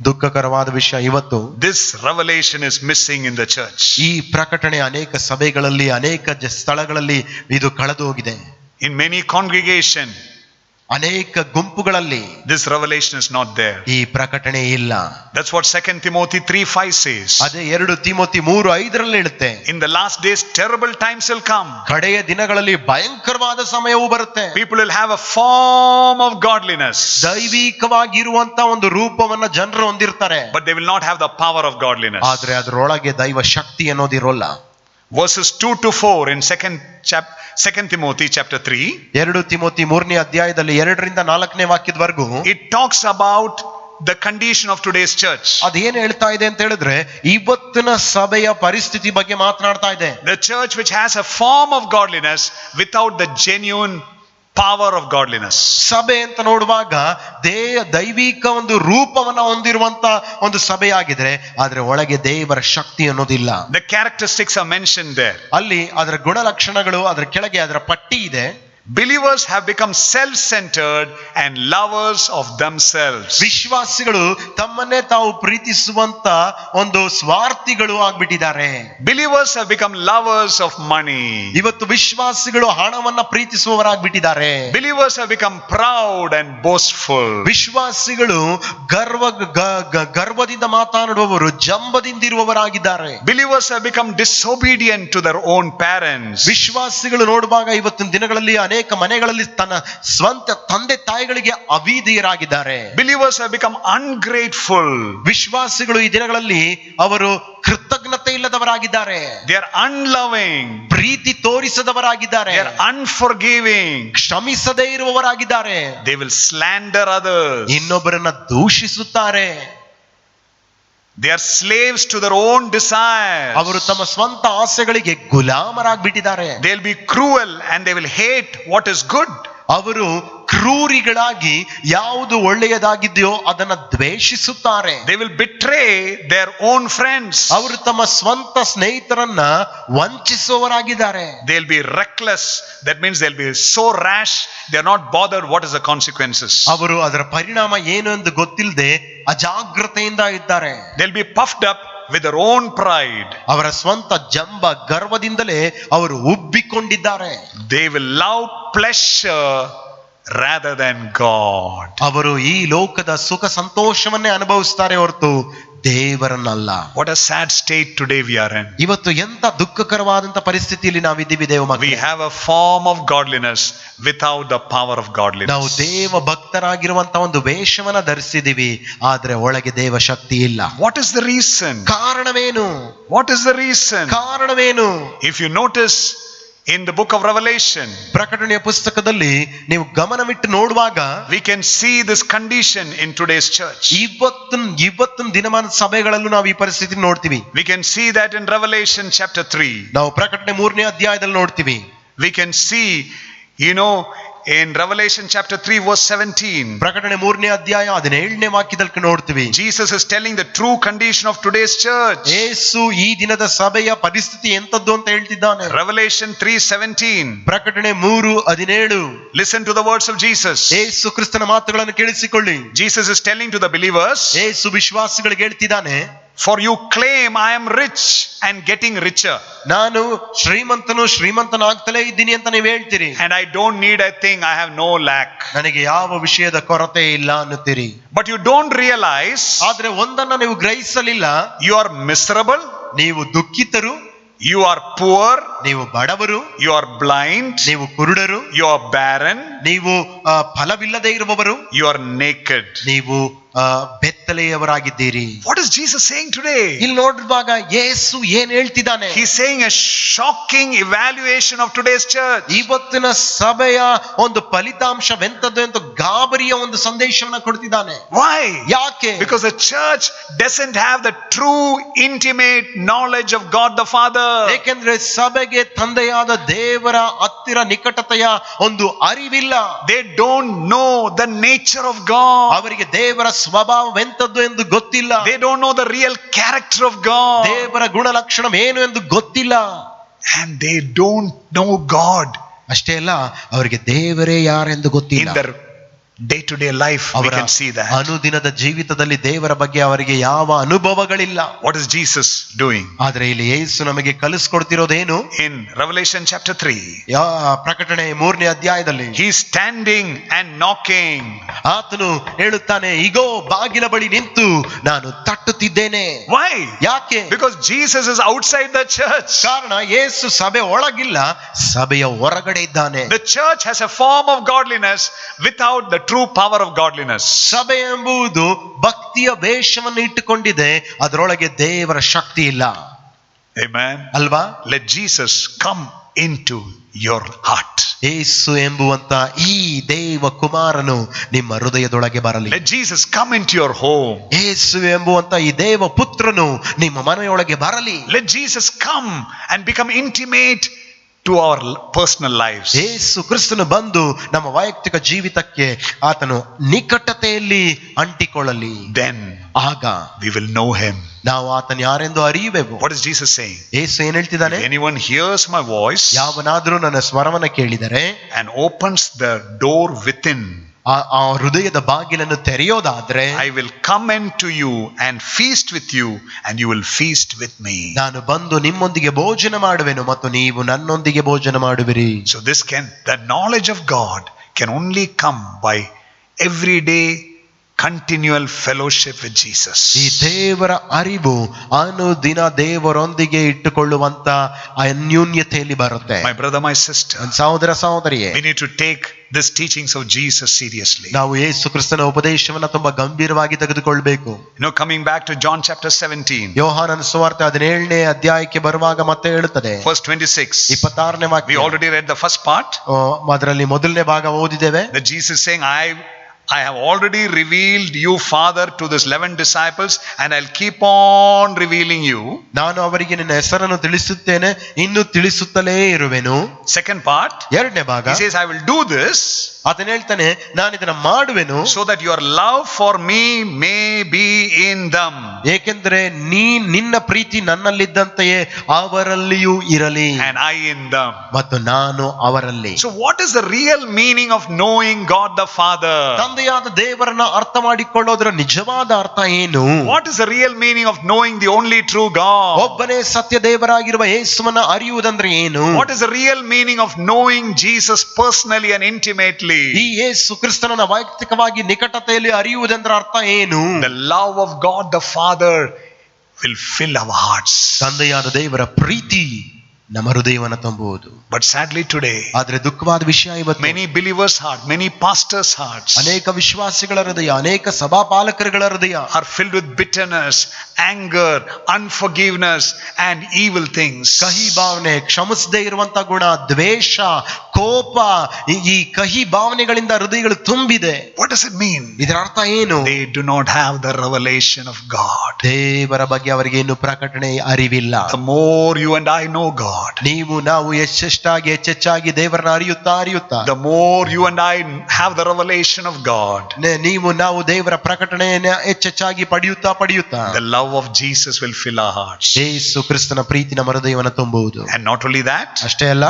ದುಃಖಕರವಾದ ವಿಷಯ, ಇವತ್ತು this revelation is missing in the church. ಈ ಪ್ರಕಟಣೆ ಅನೇಕ ಸಭೆಗಳಲ್ಲಿ, ಅನೇಕ ಸ್ಥಳಗಳಲ್ಲಿ ಇದು ಕಳೆದು ಹೋಗಿದೆ. In many congregation, ಅನೇಕ ಗುಂಪುಗಳಲ್ಲಿ this revelation is not there. ಈ ಪ್ರಕಟಣೆ ಇಲ್ಲ. That's what 2 Timothy 3:5 says. ಅದೇ 2 ತಿಮೋಥಿ 3:5 ಹೇಳುತ್ತೆ. In the last days, terrible times will come. ಕಡೆಯ ದಿನಗಳಲ್ಲಿ ಭಯಂಕರವಾದ ಸಮಯವೂ ಬರುತ್ತೆ. People will have a form of godliness, ದೈವಿಕವಾಗಿರುವಂತ ಒಂದು ರೂಪವನ್ನ ಜನರು ಹೊಂದಿರ್ತಾರೆ, but they will not have the power of godliness. ಆದ್ರೆ ಅದರೊಳಗೆ ದೈವ ಶಕ್ತಿ ಅನ್ನೋದಿರೋಲ್ಲ. Verses 2 to 4 in 2 Timothy chapter 3. 2 Timothy 3ನೇ ಅಧ್ಯಾಯದಲ್ಲಿ 2ರಿಂದ 4ನೇ ವಾಕ್ಯದವರೆಗೂ It talks about the condition of today's church. ಅದೇನು ಹೇಳ್ತಾ ಇದೆ ಅಂತ ಹೇಳಿದ್ರೆ, ಇವತ್ತಿನ ಸಭೆಯ ಪರಿಸ್ಥಿತಿ ಬಗ್ಗೆ ಮಾತನಾಡ್ತಾ ಇದೆ. The church which has a form of godliness without the genuine power of godliness. ಸಭೆ ಅಂತ ನೋಡುವಾಗ ದೈವಿಕ ಒಂದು ರೂಪವನ್ನ ಹೊಂದಿರುವಂತ ಒಂದು ಸಭೆಯಾಗಿದ್ರೆ, ಆದ್ರೆ ಒಳಗೆ ದೇವರ ಶಕ್ತಿ ಅನ್ನೋದಿಲ್ಲ. The characteristics are mentioned there. ಅಲ್ಲಿ ಅದರ ಗುಣಲಕ್ಷಣಗಳು, ಅದರ ಕೆಳಗೆ ಅದರ ಪಟ್ಟಿ ಇದೆ. Believers have become self-centered and lovers of themselves. ವಿಶ್ವಾಸಿಗಳು ತಮ್ಮನ್ನೇ ತಾವು ಪ್ರೀತಿಸುವಂತ ಒಂದು ಸ್ವಾರ್ಥಿಗಳು ಆಗ್ಬಿಟ್ಟಿದ್ದಾರೆ. Believers have become lovers of money. ಇವತ್ತು ವಿಶ್ವಾಸಿಗಳು ಹಣವನ್ನ ಪ್ರೀತಿಸುವವರಾಗ್ಬಿಟ್ಟಿದ್ದಾರೆ. Believers have become proud and boastful. ವಿಶ್ವಾಸಿಗಳು ಗರ್ವದಿಂದ ಮಾತನಾಡುವವರು, ಜಂಬದಿಂದಿರುವವರಾಗಿದ್ದಾರೆ. Believers have become disobedient to their own parents. ವಿಶ್ವಾಸಿಗಳು ನೋಡುವಾಗ ಇವತ್ತಿನ ದಿನಗಳಲ್ಲಿ ಅನೇಕ ಮನೆಗಳಲ್ಲಿ ತನ್ನ ಸ್ವಂತ ತಂದೆ ತಾಯಿಗಳಿಗೆ ಅವಿಧೇಯರಾಗಿದ್ದಾರೆ. Believers have become ungrateful. ವಿಶ್ವಾಸಿಗಳು ಈ ದಿನಗಳಲ್ಲಿ ಅವರು ಕೃತಜ್ಞತೆ ಇಲ್ಲದವರಾಗಿದ್ದಾರೆ. They are unloving. Preethi ತೋರಿಸದವರಾಗಿದ್ದಾರೆ. They are unforgiving. ಕ್ಷಮಿಸದೇ ಇರುವವರಾಗಿದ್ದಾರೆ. They will slander others. ಇನ್ನೊಬ್ಬರನ್ನ ದೂಷಿಸುತ್ತಾರೆ. They are slaves to their own desires. ಅವರು ತಮ್ಮ ಸ್ವಂತ ಆಸೆಗಳಿಗೆ ಗುಲಾಮರಾಗ್ಬಿಟ್ಟಿದ್ದಾರೆ. They will be cruel and they will hate what is good. ಅವರು ಕ್ರೂರಿಗಳಾಗಿ ಯಾವುದು ಒಳ್ಳೆಯದಾಗಿದೆಯೋ ಅದನ್ನ ದ್ವೇಷಿಸುತ್ತಾರೆ. They will betray their own friends. ಅವರು ತಮ್ಮ ಸ್ವಂತ ಸ್ನೇಹಿತರನ್ನ ವಂಚಿಸುವವರಾಗಿದ್ದಾರೆ. They will be reckless. That means they will be so rash, they are not bothered what is the consequences. ಅವರು ಅದರ ಪರಿಣಾಮ ಏನು ಎಂದು ಗೊತ್ತಿಲ್ಲದೆ ಅಜಾಗ್ರತೆಯಿಂದ ಇದ್ದಾರೆ. They will be puffed up with their own pride. ಅವರ ಸ್ವಂತ ಜಂಬ ಗರ್ವದಿಂದಲೇ ಅವರು ಉಬ್ಬಿಕೊಂಡಿದ್ದಾರೆ. They will love pleasure rather than God. ಅವರು ಈ ಲೋಕದ ಸುಖ ಸಂತೋಷವನ್ನೇ ಅನುಭವಿಸ್ತಾರೆ ಹೊರತು ದೇವರನ್ನಲ್ಲ. What a sad state today we are in. ಇವತ್ತು ಎಂತ ದುಃಖಕರವಾದಂತ ಪರಿಸ್ಥಿತಿಯಲ್ಲಿ ನಾವಿದ್ದೀವಿ ದೇವ ಮಕ್ಕಳೇ. We have a form of godliness without the power of godliness. ನಾವು ದೇವ ಭಕ್ತರಾಗಿರುವಂತ ಒಂದು ವೇಷವನ್ನ ಧರಿಸಿದೀವಿ, ಆದ್ರೆ ಒಳಗೆ ದೇವ ಶಕ್ತಿ ಇಲ್ಲ. What is the reason? ಕಾರಣವೇನು? What is the reason? ಕಾರಣವೇನು? If you notice in the book of Revelation, ಪ್ರಕಟಣೆಯ ಪುಸ್ತಕದಲ್ಲಿ ನೀವು ಗಮನವಿಟ್ಟು ನೋಡುವಾಗ we can see this condition in today's church. ಇವತ್ತಿನ ದಿನಮಾನದ ಸಭೆಗಳಲ್ಲೂ ನಾವು ಈ ಪರಿಸ್ಥಿತಿ ನೋಡ್ತೀವಿ. We can see that in Revelation chapter 3. ನಾವು ಪ್ರಕಟಣೆ 3ನೇ ಅಧ್ಯಾಯದಲ್ಲಿ ನೋಡ್ತೀವಿ. We can see, in Revelation chapter 3 verse 17. ಪ್ರಕಟಣೆ 3ನೇ ಅಧ್ಯಾಯ 17ನೇ ವಾಕ್ಯದಲ್ಲಿ ನೋಡ್ತೀವಿ. Jesus is telling the true condition of today's church. ಯೇಸು ಈ ದಿನದ ಸಭೆಯ ಪರಿಸ್ಥಿತಿ ಎಂತದ್ದು ಅಂತ ಹೇಳ್ತಿದ್ದಾನೆ. Revelation 3:17. ಪ್ರಕಟಣೆ 3:17. Listen to the words of Jesus. ಯೇಸು ಕ್ರಿಸ್ತನ ಮಾತುಗಳನ್ನು ಕೇಳಿಸಿಕೊಳ್ಳಿ. Jesus is telling to the believers, ಯೇಸು ವಿಶ್ವಾಸಿಗಳಿಗೆ ಹೇಳ್ತಿದ್ದಾನೆ, for you claim I am rich and getting richer. ನಾನು ಶ್ರೀಮಂತನಾಗ್ತಲೇ ಇದ್ದೀನಿ ಅಂತ ನೀವು ಹೇಳ್ತೀರಿ. And I don't need a thing, I have no lack. ನನಗೆ ಯಾವ ವಿಷಯದ ಕೊರತೆ ಇಲ್ಲ ಅನ್ನುತ್ತೀರಿ. But you don't realize, ಆದ್ರೆ ಒಂದನ್ನ ನೀವು ಗ್ರಹಿಸಲಿಲ್ಲ. you are miserable, ನೀವು ದುಃಖಿತರು, you are poor, ನೀವು ಬಡವರು, you are blind, ನೀವು ಕುರುಡರು, you are barren, ನೀವು ಫಲವಿಲ್ಲದೆ ಇರುವವರು, you are naked. ನೀವು ಬೆತ್ತಲೆಯವರಾಗಿದ್ದೀರಿ. What is Jesus saying today? ಇಲ್ಲಿ ನೋಡುವಾಗ ಯೇಸು ಏನ್ ಹೇಳ್ತಿದ್ದಾನೆ? He's saying a shocking evaluation of today's church. ಇವತ್ತಿನ ಸಭೆಯ ಒಂದು ಫಲಿತಾಂಶವೆಂತದ್ದು ಎಂದು ಗಾಬರಿಯ ಒಂದು ಸಂದೇಶವನ್ನ ಕೊಡ್ತಿದ್ದಾನೆ. Why? ಯಾಕೆ? Because the church doesn't have the true intimate knowledge of God the Father. ಏಕೆಂದ್ರೆ ಸಭೆಗೆ ತಂದೆಯಾದ ದೇವರ ಹತ್ತಿರ ನಿಕಟತೆಯ ಒಂದು ಅರಿವಿಲ್ಲ. They don't know the nature of God. ಅವರಿಗೆ ದೇವರ ಸ್ವಭಾವವೆಂತದ್ದು ಎಂದು ಗೊತ್ತಿಲ್ಲ. They don't know the real character of God. ದೇವರ ಗುಣಲಕ್ಷಣ ಏನು ಎಂದು ಗೊತ್ತಿಲ್ಲ. And they don't know God. ಅಷ್ಟೇ ಅಲ್ಲ, ಅವರಿಗೆ ದೇವರೇ ಯಾರೆಂದು ಗೊತ್ತಿಲ್ಲ. In their day-to-day life, we can see that. ಅನುದಿನದ ಜೀವಿತದಲ್ಲಿ ದೇವರ ಬಗ್ಗೆ ಅವರಿಗೆ ಯಾವ ಅನುಭವಗಳಿಲ್ಲ. What is Jesus doing? ಆದ್ರೆ ಇಲ್ಲಿ ಯೇಸು ನಮಗೆ ಕಲಿಸ್ಕೊಡ್ತಿರೋದೇನು? In Revelation chapter 3, ಪ್ರಕಟಣೆ 3ನೇ ಅಧ್ಯಾಯದಲ್ಲಿ He's standing and knocking. ಆತನು ಹೇಳುತ್ತಾನೆ, ಇಗೋ ಬಾಗಿಲ ಬಳಿ ನಿಂತು ನಾನು ತಟ್ಟುತ್ತಿದ್ದೇನೆ. Why? ಯಾಕೆ? Because Jesus is outside the church. ಕಾರಣ ಯೇಸು ಸಭೆ ಒಳಗಿಲ್ಲ, ಸಭೆಯ ಹೊರಗಡೆ ಇದ್ದಾನೆ. The church has a form of godliness without the true power of godliness. ಸಭೆ ಎಂಬುದು ಭಕ್ತಿಯ ವೇಷವನ್ನು ಇಟ್ಟುಕೊಂಡಿದೆ, ಅದರೊಳಗೆ ದೇವರ ಶಕ್ತಿ ಇಲ್ಲ. Amen. ಅಲ್ವಾ? Let Jesus come into your heart. ಯೇಸು ಎಂಬುವಂತ ಈ ದೇವ ಕುಮಾರನು ನಿಮ್ಮ ಹೃದಯದೊಳಗೆ ಬರಲಿ. Let Jesus come into your home. ಯೇಸು ಎಂಬುವಂತ ಈ ದೇವ ಪುತ್ರನು ನಿಮ್ಮ ಮನೆಯೊಳಗೆ ಬರಲಿ. Let Jesus come and become intimate to our personal lives. ಯೇಸು ಕ್ರಿಸ್ತನು ಬಂದು ನಮ್ಮ ವೈಯಕ್ತಿಕ ಜೀವಿತಕ್ಕೆ ಆತನು ನಿಕಟತೆಯಲ್ಲಿ ಅಂಟಿಕೊಳ್ಳಲಿ. Then ಆಗ we will know him. ನಾವು ಆತನ ಯಾರೆಂದು ಅರಿಯುವೆವು. What is Jesus saying? ಯೇಸು ಏನ್ ಹೇಳ್ತಿದ್ದಾನೆ? If anyone hears my voice ಯಾವನಾದ್ರೂ ನನ್ನ ಸ್ವರವನ್ನ ಕೇಳಿದರೆ and opens the door within, ಆ ಹೃದಯದ ಬಾಗಿಲನ್ನು ತೆರೆಯೋದಾದ್ರೆ, I will come into you and feast with you and you will feast with me. ನಾನು ಬಂದು ನಿಮ್ಮೊಂದಿಗೆ ಭೋಜನ ಮಾಡುವೆನು ಮತ್ತು ನೀವು ನನ್ನೊಂದಿಗೆ ಭೋಜನ ಮಾಡುವಿರಿ. So the knowledge of God can only come by everyday continual fellowship with Jesus. ಈ ದೇವರ ಅರಿವು ಅನುದಿನ ದೇವರೊಂದಿಗೆ ಇಟ್ಟುಕೊಳ್ಳುವಂತ ಅನ್ಯೂನ್ಯತೆಯಲ್ಲಿ ಬರುತ್ತೆ. My brother, my sister, ಸಹೋದರ ಸಹೋದರಿಯೇ, we need to take this teachings of Jesus seriously. ನಾವು ಯೇಸು ಕ್ರಿಸ್ತನ ಉಪದೇಶವನ್ನ ತುಂಬಾ ಗಂಭೀರವಾಗಿ ತೆಗೆದುಕೊಳ್ಬೇಕು. Coming back to John chapter 17, ಯೋಹಾನನ ಸುವಾರ್ತೆ 17ನೇ ಅಧ್ಯಾಯಕ್ಕೆ ಬರುವಾಗ ಮತ್ತೆ ಹೇಳುತ್ತದೆ, verse 26. 26ನೇ We ವಾಕ್ಯ. already read the first part. ಅದರಲ್ಲಿ ಮೊದಲನೇ ಭಾಗ ಓದಿದ್ದೇವೆ. That Jesus is saying, I have already revealed you, Father, to these 11 disciples, and I'll keep on revealing you. ನಾನು ಅವರಿಗೆ ನಿನ್ನ ಹೆಸರನ್ನು ತಿಳಿಸುತ್ತೇನೆ, ಇನ್ನು ತಿಳಿಸುತ್ತಲೇ ಇರುವೆನು. Second part, ಎರಡನೇ ಭಾಗ, he says, I will do this ಆತನು ಹೇಳ್ತಾನೆ, ನಾನು ಇದನ್ನ ಮಾಡುವೆನು so that your love for me may be in them. ಏಕೆಂದರೆ ನಿನ್ನ ಪ್ರೀತಿ ನನ್ನಲ್ಲಿದ್ದಂತೆಯೇ ಅವರಲ್ಲಿಯೂ ಇರಲಿ, And I in them. ಮತ್ತು ನಾನು ಅವರಲ್ಲಿ. So what is the real meaning of knowing God the Father? ತಂದೆಯಾದ ದೇವರನ್ನ ಅರ್ಥ ಮಾಡಿಕೊಳ್ಳೋದರ ನಿಜವಾದ ಅರ್ಥ ಏನು? What is the real meaning of knowing the only true God? ಒಬ್ಬನೇ ಸತ್ಯ ದೇವರಾಗಿರುವ ಯೇಸುವನ್ನ ಅರಿಯುವುದಂದ್ರೆ ಏನು? What is the real meaning of knowing Jesus personally and intimately? ಈ ಯೇಸು ಕ್ರಿಸ್ತನನ್ನ ವೈಯಕ್ತಿಕವಾಗಿ ನಿಕಟತೆಯಲ್ಲಿ ಅರಿಯುವುದೆಂದರ ಅರ್ಥ ಏನು? The love of God the Father will fill our hearts. ತಂದೆಯಾದ ದೇವರ ಪ್ರೀತಿ ನಮ್ಮ ಹೃದಯವನ್ನು ತುಂಬುವುದು. But sadly today, ಆದ್ರೆ ದುಃಖವಾದ ವಿಷಯ, ಇವತ್ತು many believers' heart, many pastors' hearts ಅನೇಕ ವಿಶ್ವಾಸಿಗಳ ಹೃದಯ, ಅನೇಕ ಸಭಾಪಾಲಕರುಗಳ ಹೃದಯ are filled with bitterness, anger, unforgiveness and evil things. ಕಹಿ ಭಾವನೆ, ಕ್ಷಮಿಸದೇ ಇರುವಂತ ಗುಣ, ದ್ವೇಷ, ಕೋಪ, ಈ ಕಹಿ ಭಾವನೆಗಳಿಂದ ಹೃದಯಗಳು ತುಂಬಿದೆ. What does it mean? ಇದರ ಅರ್ಥ ಏನು? They do not have the revelation of God. ದೇವರ ಬಗ್ಗೆ ಅವರಿಗೆ ಏನು ಪ್ರಕಟಣೆ ಅರಿವಿಲ್ಲ. The more you and I know God, ನೀವು ನಾವು ಹೆಚ್ಚೆಚ್ಚಾಗಿ ದೇವರನ್ನ ಅರಿಯುತ್ತಾ the more you and I have the revelation of God, ನೀವು ನಾವು ದೇವರ ಪ್ರಕಟಣೆಯನ್ನು ಹೆಚ್ಚೆಚ್ಚಾಗಿ ಪಡೆಯುತ್ತಾ the love of Jesus will fill our hearts. ಯೇಸು ಕ್ರಿಸ್ತನ ಪ್ರೀತಿ ನಮ್ಮ ಹೃದಯವನ್ನು ತುಂಬುವುದು. And not only that, ಅಷ್ಟೇ ಅಲ್ಲ,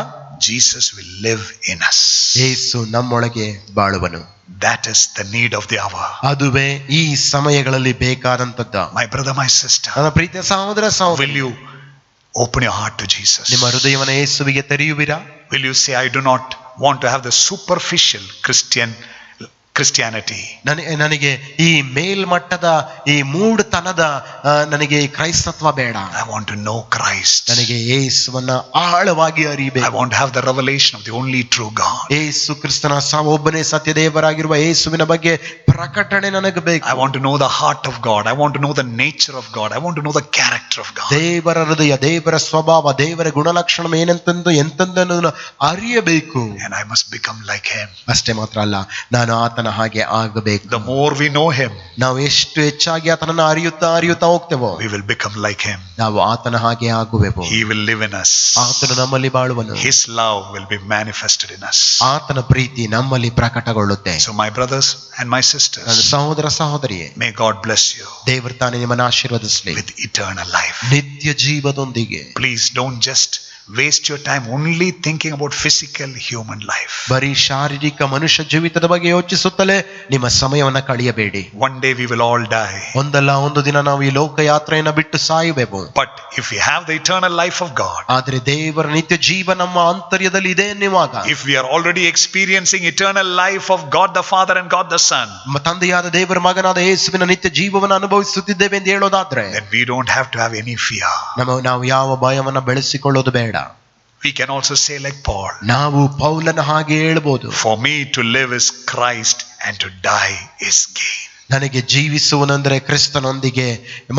Jesus will live in us. ಯೇಸು ನಮ್ಮೊಳಗೆ ಬಾಳುವನು. That is the need of the hour. ಅದುವೇ ಈ ಸಮಯಗಳಲ್ಲಿ ಬೇಕಾದಂತದ್ದು. My brother, my sister, ನನ್ನ ಪ್ರೀತಿಯ ಸಹೋದರ ಸಹೋದರಿ, will you open your heart to Jesus? ನಿಮ್ಮ ಹೃದಯವನ್ನು ಯೇಸುವಿಗೆ ತೆರೆಯುವಿರಾ? Will you say, I do not want to have the superficial Christian Christianity. ನನಗೆ ಈ ಮೇಲ್ಮಟ್ಟದ ಈ ಮೂಢತನದ ನನಗೆ ಈ ಕ್ರೈಸ್ತತ್ವ ಬೇಡ. I want to know Christ. ನನಗೆ ಯೇಸುವನ್ನ ಆಳವಾಗಿ ಅರಿಯಬೇಕು. I want to have the revelation of the only true God. ಯೇಸು ಕ್ರಿಸ್ತನ ಒಬ್ಬನೇ ಸತ್ಯ ದೇವರಾಗಿರುವ ಯೇಸುವಿನ ಬಗ್ಗೆ ಪ್ರಕಟಣೆ ನನಗೆ ಬೇಕು. I want to know the heart of God. I want to know the nature of God. I want to know the character of God. ದೇವರ ಹೃದಯ, ದೇವರ ಸ್ವಭಾವ, ದೇವರ ಗುಣಲಕ್ಷಣ ಎಂತೆಂದನ್ನು ಅರಿಯಬೇಕು. And I must become like him. ಅಷ್ಟೇ ಮಾತ್ರ ಅಲ್ಲ, ನಾನು ಆತನ ಹಾಗೆ ಆಗಬೇಕು. The more we know him, ನಾವು ಎಷ್ಟು ಹೆಚ್ಚಾಗಿ ಆತನನ್ನು ಅರಿಯುತ್ತಾ ಹೋಗ್ತೇವೋ, we will become like him. ನಾವು ಆತನ ಹಾಗೆ ಆಗುವೆವು. He will live in us. ಆತನು ನಮ್ಮಲ್ಲಿ ಬಾಳುವನು. His love will be manifested in us. ಆತನ ಪ್ರೀತಿ ನಮ್ಮಲ್ಲಿ ಪ್ರಕಟಗೊಳ್ಳುತ್ತೆ. So my brothers and my sisters, ನನ್ನ ಸಹೋದರ ಸಹೋದರಿಯೇ, may God bless you ದೇವರು ತಾನೇ ನಿಮ್ಮನ್ನು ಆಶೀರ್ವದಿಸಲಿ with eternal life. ನಿತ್ಯ ಜೀವದೊಂದಿಗೆ. Please don't just waste your time only thinking about physical human life. ಬರೀ ಶಾರೀರಿಕ ಮನುಷ್ಯ ಜೀವಿತದ ಬಗ್ಗೆ ಯೋಚಿಸುತ್ತಲೇ ನಿಮ್ಮ ಸಮಯವನ್ನ ಕಳೆಯಬೇಡಿ. One day we will all die. ಒಂದಲ್ಲ ಒಂದು ದಿನ ನಾವು ಈ ಲೋಕ ಯಾತ್ರೆಯನ್ನ ಬಿಟ್ಟು ಸಾಯುವೆವು. But if we have the eternal life of God, ಆದ್ರೆ ದೇವರ ನಿತ್ಯ ಜೀವ ನಮ್ಮ ಆಂತರ್ಯದಲ್ಲಿ ಇದೆ ಎನ್ನುವಾಗ, if we are already experiencing eternal life of God the Father and God the Son, ತಂದೆಯಾದ ದೇವರ ಮಗನಾದ ಯೇಸುವಿನ ನಿತ್ಯ ಜೀವವನ್ನು ಅನುಭವಿಸುತ್ತಿದ್ದೇವೆ ಎಂದು ಹೇಳೋದಾದ್ರೆ, then we don't have to have any fear. ನಾವು ಯಾವ ಭಯವನ್ನ ಬೆಳೆಸಿಕೊಳ್ಳೋದು ಬೇಡ. We can also say like Paul, ನಾವು ಪೌಲನ ಹಾಗೆ ಹೇಳ್ಬೋದು, for me to live is Christ and to die is gain. ನನಗೆ ಜೀವಿಸುವನೆಂದರೆ ಕ್ರಿಸ್ತನೊಂದಿಗೆ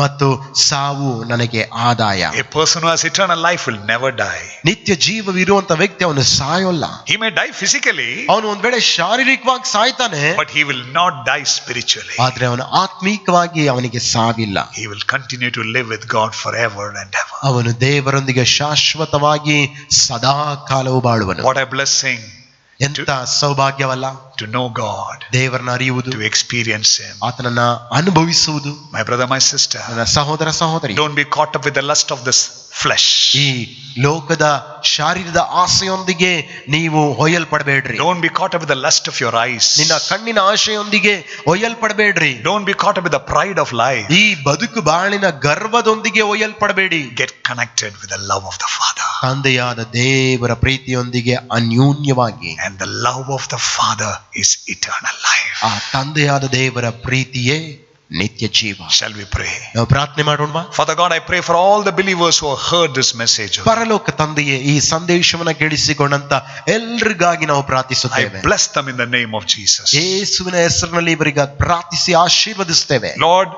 ಮತ್ತು ಸಾವು ನನಗೆ ಆದಾಯ. A person who has eternal life will never die. ನಿತ್ಯ ಜೀವವಿರುವಂತ ವ್ಯಕ್ತಿ ಅವನು ಸಾಯೋಲ್ಲ. He may die physically, ಅವನು ಒಂದ್ ವೇಳೆ ಶಾರೀರಿಕವಾಗಿ ಸಾಯ್ತಾನೆ, but he will not die spiritually. ಆದ್ರೆ ಅವನು ಆತ್ಮೀಕವಾಗಿ ಅವನಿಗೆ ಸಾವಿಲ್ಲ. He will continue to live with God forever and ever. ಅವನು ದೇವರೊಂದಿಗೆ ಶಾಶ್ವತವಾಗಿ ಸದಾ ಕಾಲವು ಬಾಳುವನು. What a blessing ಎಂತ ಸೌಭಾಗ್ಯವಲ್ಲ, to know God, ದೇವರನ್ನ ಅರಿಯುವುದು, to experience him. ಆತನನ್ನ ಅನುಭವಿಸುವುದು. My brother, my sister, ನನ್ನ ಸಹೋದರ ಸಹೋದರಿ, don't be caught up with the lust of this flesh. ಈ ಲೋಕದ ಶಾರೀರದ ಆಸೆಯೊಂದಿಗೆ ನೀವು ಹೊಯ್ಯಲ್ಪಡಬೇಡ್ರಿ. Don't be caught up with the lust of your eyes. ನಿನ್ನ ಕಣ್ಣಿನ ಆಶೆಯೊಂದಿಗೆ ಹೊಯ್ಯಲ್ಪಡಬೇಡ್ರಿ. Don't be caught up with the pride of life. ಈ ಬದುಕು ಬಾಳಿನ ಗರ್ವದೊಂದಿಗೆ ಹೊಯ್ಯಲ್ಪಡಬೇಡಿ. Get connected with the love of the Father. ತಂದೆಯಾದ ದೇವರ ಪ್ರೀತಿಯೊಂದಿಗೆ ಅನ್ಯೋನ್ಯವಾಗಿ. And the love of the Father is eternal life. ಆ ತಂದೆಯಾದ ದೇವರ ಪ್ರೀತಿಯೇ ನಿತ್ಯ ಜೀವ. Shall we pray? ನಾವು ಪ್ರಾರ್ಥನೆ ಮಾಡೋಣ. Father God, I pray for all the believers who have heard this message. ಪರಲೋಕ ತಂದೆಯೇ, ಈ ಸಂದೇಶವನ್ನ ಕೇಳಿಸಿಕೊಂಡಂತ ಎಲ್ರಿಗಾಗಿ ನಾವು ಪ್ರಾರ್ಥಿಸುತ್ತೇವೆ. I bless them in the name of Jesus. ಯೇಸುವಿನ ಹೆಸರಿನಲ್ಲಿ ಇವರಿಗೆ ಪ್ರಾರ್ಥಿಸಿ ಆಶೀರ್ವದಿಸುತ್ತೇವೆ. Lord,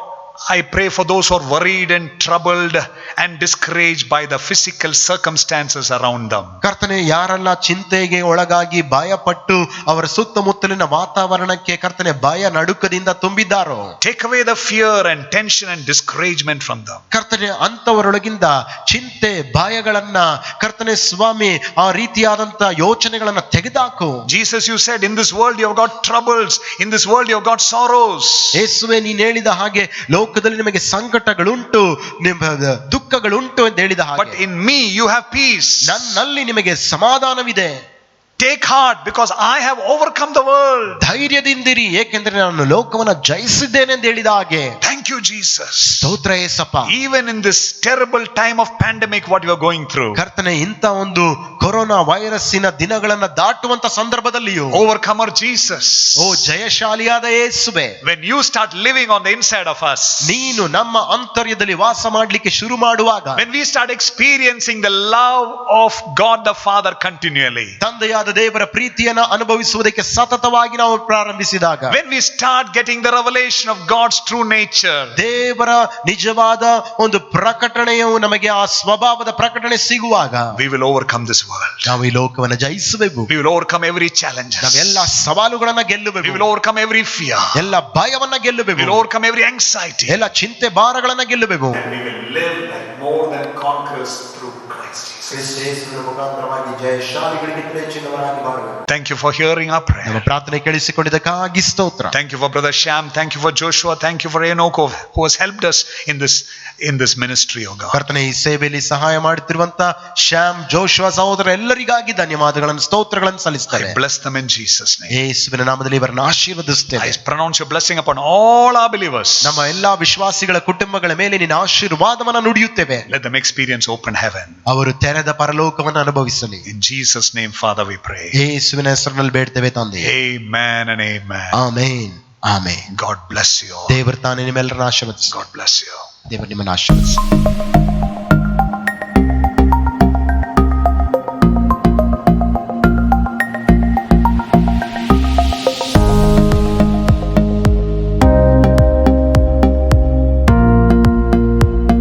I pray for those who are worried and troubled and discouraged by the physical circumstances around them. ಕರ್ತನೆ, ಯಾರೆಲ್ಲ ಚಿಂತೆಗೆ ಒಳಗಾಗಿ ಭಯಪಟ್ಟು ಅವರ ಸುತ್ತಮುತ್ತಲಿನ ವಾತಾವರಣಕ್ಕೆ ಕರ್ತನೆ ಭಯ ನಡುಕದಿಂದ ತುಂಬಿದ್ದಾರೋ, Take away the fear and tension and discouragement from them. ಕರ್ತನೆ, ಅಂತವರೊಳಗಿಂದ ಚಿಂತೆ ಭಯಗಳನ್ನ ಕರ್ತನೆ ಸ್ವಾಮಿ ಆ ರೀತಿಯಾದಂತ ಯೋಚನೆಗಳನ್ನ ತೆಗೆದಾಕು. Jesus, you said in this world you have got troubles, in this world you have got sorrows. ಯೇಸುವೆ, ನೀನು ಹೇಳಿದ ಹಾಗೆ ಲೋಕದಲ್ಲಿ ನಿಮಗೆ ಸಂಕಟಗಳುಂಟು, ದುಃಖಗಳುಂಟು ಎಂದು ಹೇಳಿದ ಹಾಗೆ, But in me you have peace. ನನ್ನಲ್ಲಿ ನಿಮಗೆ ಸಮಾಧಾನವಿದೆ. Take heart because I have overcome the world. ಧೈರ್ಯದಿಂದಿರಿ, ಏಕೆಂದರೆ ನಾನು ಲೋಕವನ್ನ ಜಯಿಸಿದ್ದೇನೆ ಎಂದು ಹೇಳಿದ ಹಾಗೆ. Thank you, Jesus. ಸ್ತೋತ್ರ Yesappa. Even in this terrible time of pandemic what you are going through, ಕರ್ತನೆ, ಇಂಥ ಒಂದು ಕೊರೋನಾ ವೈರಸ್ಸಿನ ದಿನಗಳನ್ನ ದಾಟುವಂತ ಸಂದರ್ಭದಲ್ಲಿಯೂ, overcomer Jesus, ಓ ಜಯಶಾಲಿಯಾದ ಯೇಸುವೆ, when you start living on the inside of us, ನೀನು ನಮ್ಮ ಅಂತರ್ಯದಲ್ಲಿ ವಾಸ ಮಾಡಲಿಕ್ಕೆ ಶುರು ಮಾಡುವಾಗ, when we start experiencing the love of God the Father continually, ತಂದೆಯಾದ ದೇವರ ಪ್ರೀತಿಯನ್ನ ಅನುಭವಿಸುವುದಕ್ಕೆ ಸತತವಾಗಿ ನಾವು ಪ್ರಾರಂಭಿಸಿದಾಗ, when we start getting the revelation of God's true nature, ದೇವರ ನಿಜವಾದ ಒಂದು ಪ್ರಕಟಣೆಯು ನಮಗೆ ಆ ಸ್ವಭಾವದ ಪ್ರಕಟಣೆ ಸಿಗುವಾಗ, we will overcome this world. ನಾವು ಈ ಲೋಕವನ್ನ ಜಯಿಸುವೆವು. We will overcome every challenge. ನಾವೆಲ್ಲ ಸವಾಲುಗಳನ್ನ We ಗೆಲ್ಲುವೆವು. will overcome every fear. ಎಲ್ಲ ಭಯವನ್ನ We will ಗೆಲ್ಲುವೆವು. overcome every anxiety. ಎಲ್ಲ ಚಿಂತೆ ಭಾರಗಳನ್ನ ಗೆಲ್ಲುವೆವು. We will live like more than conquerors through Christ Jesus. Thank you for hearing our prayer. ನಮ್ಮ ಪ್ರಾರ್ಥನೆ ಕೇಳಿಸಿಕೊಂಡಿದ್ದಕ್ಕಾಗಿ ಸ್ತೋತ್ರ. Thank you for Brother Sham. Thank you for Joshua. Thank you for Enoch who has helped us in this ministry, oh God. ಕರ್ತನೆ, ಈ ಸೇವೆಯಲ್ಲಿ ಸಹಾಯ ಮಾಡುತ್ತಿರುವಂತ ಶ್ಯಾಮ್, ಜೋಶುವ ಸಹೋದರ ಎಲ್ಲರಿಗಾಗಿ ಧನ್ಯವಾದಗಳನ್ನು ಸ್ತೋತ್ರಗಳನ್ನು ಸಲ್ಲಿಸುತ್ತೇವೆ. I bless them in Jesus' name. ಯೇಸುವಿನ ನಾಮದಲ್ಲಿ ಇವರನ್ನು ಆಶೀರ್ವದಿಸುತ್ತೇವೆ. I pronounce your blessing upon all our believers. ನಮ್ಮ ಎಲ್ಲಾ ವಿಶ್ವಾಸಿಗಳ ಕುಟುಂಬಗಳ ಮೇಲೆ ನಿನ್ನ ಆಶೀರ್ವಾದವನ್ನು ನುಡಿಯುತ್ತೇವೆ. Let them experience open heaven. ಅವರು ತೆರೆದ ತೆರೆದ ಪರಲೋಕವನ್ನು ಅನುಭವಿಸಲಿ. In Jesus' name, Father, we pray. ಯೇಸುವಿನ ಹೆಸರಿನಲ್ಲಿ ಬೇಡ್ತೇವೆ ತಂದೆ. Amen and amen. Amen amen. God bless you all. ದೇವರು ತಾನೇ ನಿಮ್ಮೆಲ್ಲರನ್ನ ಆಶೀರ್ವದಿಸಲಿ. God bless you. ದೇವರು ನಿಮ್ಮನ್ನು ಆಶೀರ್ವದಿಸಲಿ.